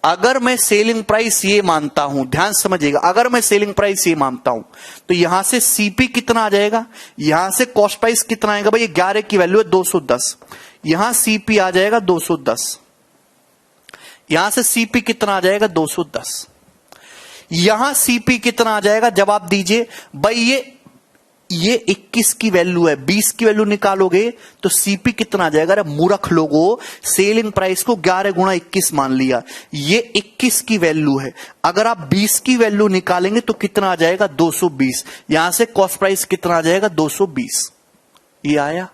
अगर मैं सेलिंग प्राइस ये मानता हूं, ध्यान समझिएगा, अगर मैं सेलिंग प्राइस ये मानता हूं तो यहां से सीपी कितना आ जाएगा, यहां से कॉस्ट प्राइस कितना आएगा? भाई 11 की वैल्यू है 210, यहां सीपी आ जाएगा 210, यहां से सीपी कितना आ जाएगा? 210। यहां सीपी कितना आ जाएगा? जवाब दीजिए भाई। ये 21 की वैल्यू है, 20 की वैल्यू निकालोगे तो सीपी कितना आ जाएगा? अरे मूर्ख लोगों, सेलिंग प्राइस को 11 गुणा 21 मान लिया, ये 21 की वैल्यू है। अगर आप 20 की वैल्यू निकालेंगे तो कितना आ जाएगा? 220। यहां से कॉस्ट प्राइस कितना आ जाएगा? 220। ये आया।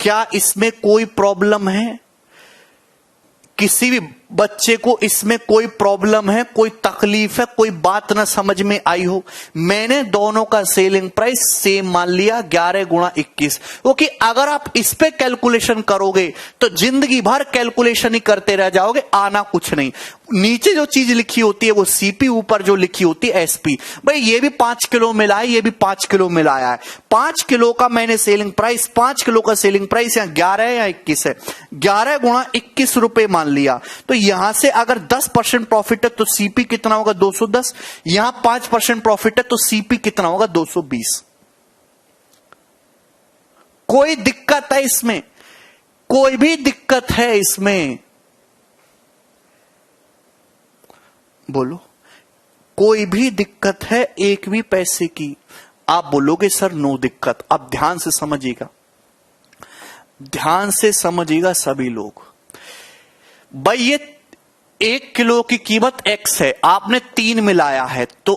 क्या इसमें कोई प्रॉब्लम है? किसी भी बच्चे को इसमें कोई प्रॉब्लम है, कोई तकलीफ है, कोई बात ना समझ में आई हो, मैंने दोनों का सेलिंग प्राइस सेम मान लिया 11 गुणा 21, क्योंकि अगर आप इस पे कैलकुलेशन करोगे तो जिंदगी भर कैलकुलेशन ही करते रह जाओगे, आना कुछ नहीं। नीचे जो चीज लिखी होती है वो सीपी, ऊपर जो लिखी होती है एसपी। भाई ये भी 5 किलो मिला है, ये भी 5 किलो मिलाया है, 5 किलो का मैंने सेलिंग प्राइस, 5 किलो का सेलिंग प्राइस यहाँ 11 है या 21 है, 11 गुणा 21 रुपए मान लिया। तो यहां से अगर 10% प्रॉफिट है तो सीपी कितना होगा 210, यहां 5% प्रॉफिट है तो सीपी कितना होगा 220। कोई दिक्कत है इसमें? कोई भी दिक्कत है इसमें? बोलो, कोई भी दिक्कत है एक भी पैसे की? आप बोलोगे सर नो दिक्कत। अब ध्यान से समझिएगा, ध्यान से समझिएगा सभी लोग। भाई ये 1 किलो की कीमत x है, आपने 3 मिलाया है तो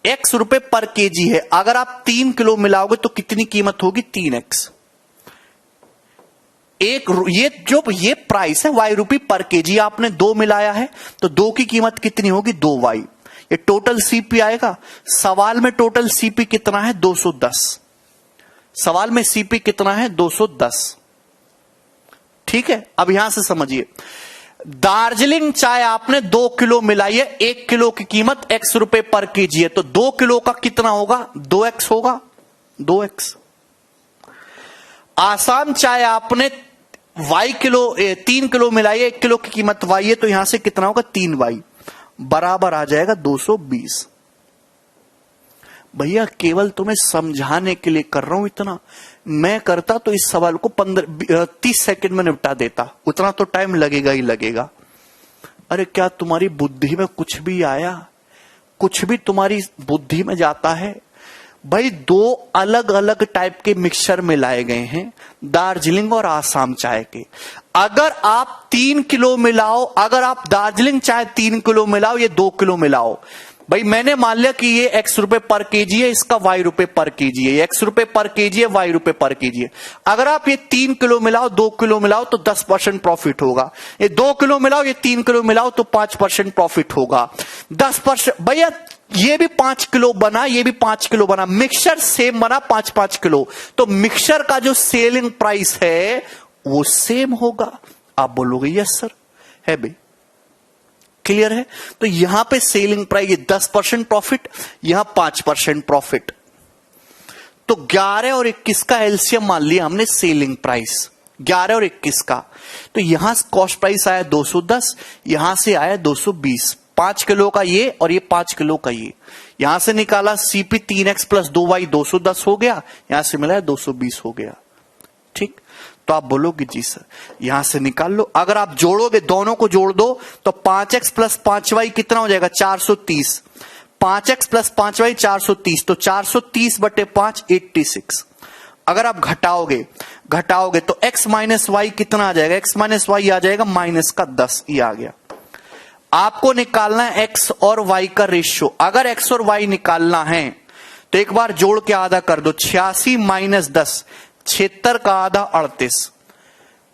x रुपए पर केजी है। अगर आप 3 किलो मिलाओगे तो कितनी कीमत होगी 3x। ये प्राइस है y रुपये पर केजी, आपने 2 मिलाया है तो 2 की कीमत कितनी होगी 2y। ये टोटल सीपी आएगा। सवाल में टोटल सीपी कितना है 210। सवाल में सीपी कितना है 210। ठीक है, अब यहां से समझिए, दार्जिलिंग चाय आपने 2 किलो मिलाई है, 1 किलो की कीमत x रुपए पर केजी है, तो 2 किलो का कितना होगा 2x होगा, 2x। आसाम चाय आपने तीन किलो मिलाई है, 1 किलो की कीमत y है, तो यहां से कितना होगा 3y, बराबर आ जाएगा 220। भैया केवल तुम्हें समझाने के लिए कर रहा हूं इतना, मैं करता तो इस सवाल को 30 सेकंड में निपटा देता, उतना तो टाइम लगेगा ही लगेगा। अरे क्या तुम्हारी बुद्धि में कुछ भी आया? कुछ भी तुम्हारी बुद्धि में जाता है? भाई 2 अलग अलग टाइप के मिक्सचर मिलाए गए हैं, दार्जिलिंग और आसाम चाय के। अगर आप 3 किलो मिलाओ, अगर आप दार्जिलिंग चाय 3 किलो मिलाओ, ये 2 किलो मिलाओ, भाई मैंने मान लिया कि ये x रुपए पर केजी है, इसका y रुपए पर केजी है, x रुपए पर केजी है, y रुपए पर केजी है। अगर आप ये 3 किलो मिलाओ, 2 किलो मिलाओ तो 10% प्रॉफिट होगा। ये 2 किलो मिलाओ, ये 3 किलो मिलाओ तो 5% प्रॉफिट होगा। 10% भैया ये भी 5 किलो बना, ये भी 5 किलो बना, मिक्सचर सेम बना 5-5 किलो, तो मिक्सचर का जो सेलिंग प्राइस है वो सेम होगा। आप बोलोगे यस सर है भाई, क्लियर है? तो यहां पे सेलिंग प्राइस ये 10% प्रॉफिट, यहां 5% प्रॉफिट, तो 11 और 21 का एलसीएम मान लिया हमने सेलिंग प्राइस, 11 और 21 का। तो यहां कॉस्ट प्राइस आया 210, यहां से आया 220, 5 किलो का ये और ये 5 किलो का ये। यहां से निकाला सीपी 3x प्लस 2y 210 हो गया, यहां से मिला 220 हो गया। ठीक, तो आप बोलोगे जी सर यहां से निकाल लो। अगर आप जोड़ोगे, दोनों को जोड़ दो तो 5x प्लस 5y कितना हो जाएगा 430, 5x प्लस 5y 430, तो 430 बटे 5 86। अगर आप घटाओगे तो x माइनस वाई कितना आ जाएगा, x माइनस वाई आ जाएगा माइनस का 10, ये आ गया। आपको निकालना है x और y का रेशियो। अगर x और y निकालना है तो एक बार जोड़ के आधा कर दो, 86 माइनस 10, 76 का आधा 38।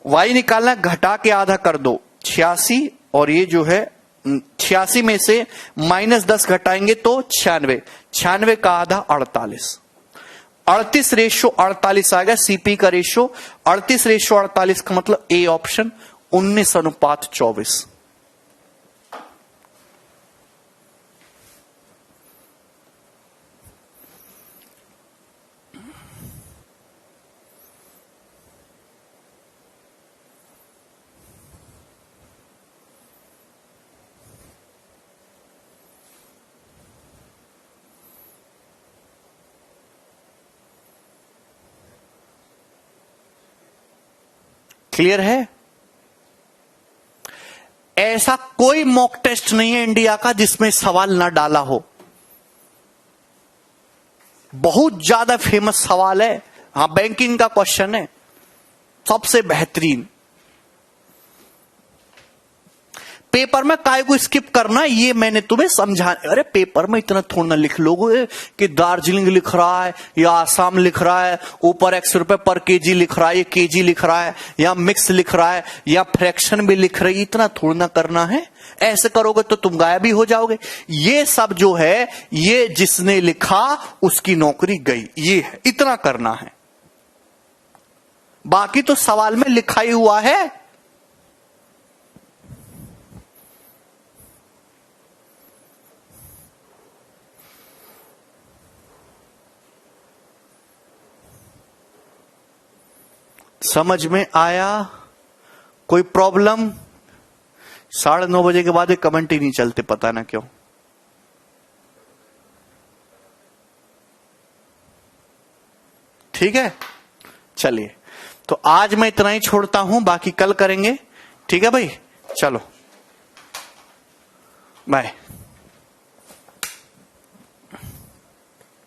y निकालना घटा के आधा कर दो 86, और ये जो है 86 में से माइनस 10 घटाएंगे तो 96, 96 का आधा 48। 38 रेशियो 48 आ गया सीपी का रेशियो। 38 रेशियो 48 का मतलब ए ऑप्शन 19:24। क्लियर है? ऐसा कोई मॉक टेस्ट नहीं है इंडिया का जिसमें सवाल ना डाला हो। बहुत ज्यादा फेमस सवाल है, हाँ बैंकिंग का क्वेश्चन है, सबसे बेहतरीन। पेपर में काय को स्किप करना, ये मैंने तुम्हें समझा। अरे पेपर में इतना थोड़ा ना लिख लोगे कि दार्जिलिंग लिख रहा है या आसाम लिख रहा है, ऊपर x रुपए पर केजी लिख रहा है, ये केजी लिख रहा है या मिक्स लिख रहा है या फ्रैक्शन भी लिख रही, इतना थोड़ा ना करना है। ऐसे करोगे तो तुम गायब ही हो जाओगे। ये सब जो है, ये जिसने लिखा उसकी नौकरी गई, ये है, इतना करना है। बाकी तो सवाल में लिखा ही हुआ है। समझ में आया? कोई प्रॉब्लम? 9:30 बजे के बाद ये कमेंट ही नहीं चलते, पता ना क्यों। ठीक है, चलिए तो आज मैं इतना ही छोड़ता हूं, बाकी कल करेंगे। ठीक है भाई, चलो बाय।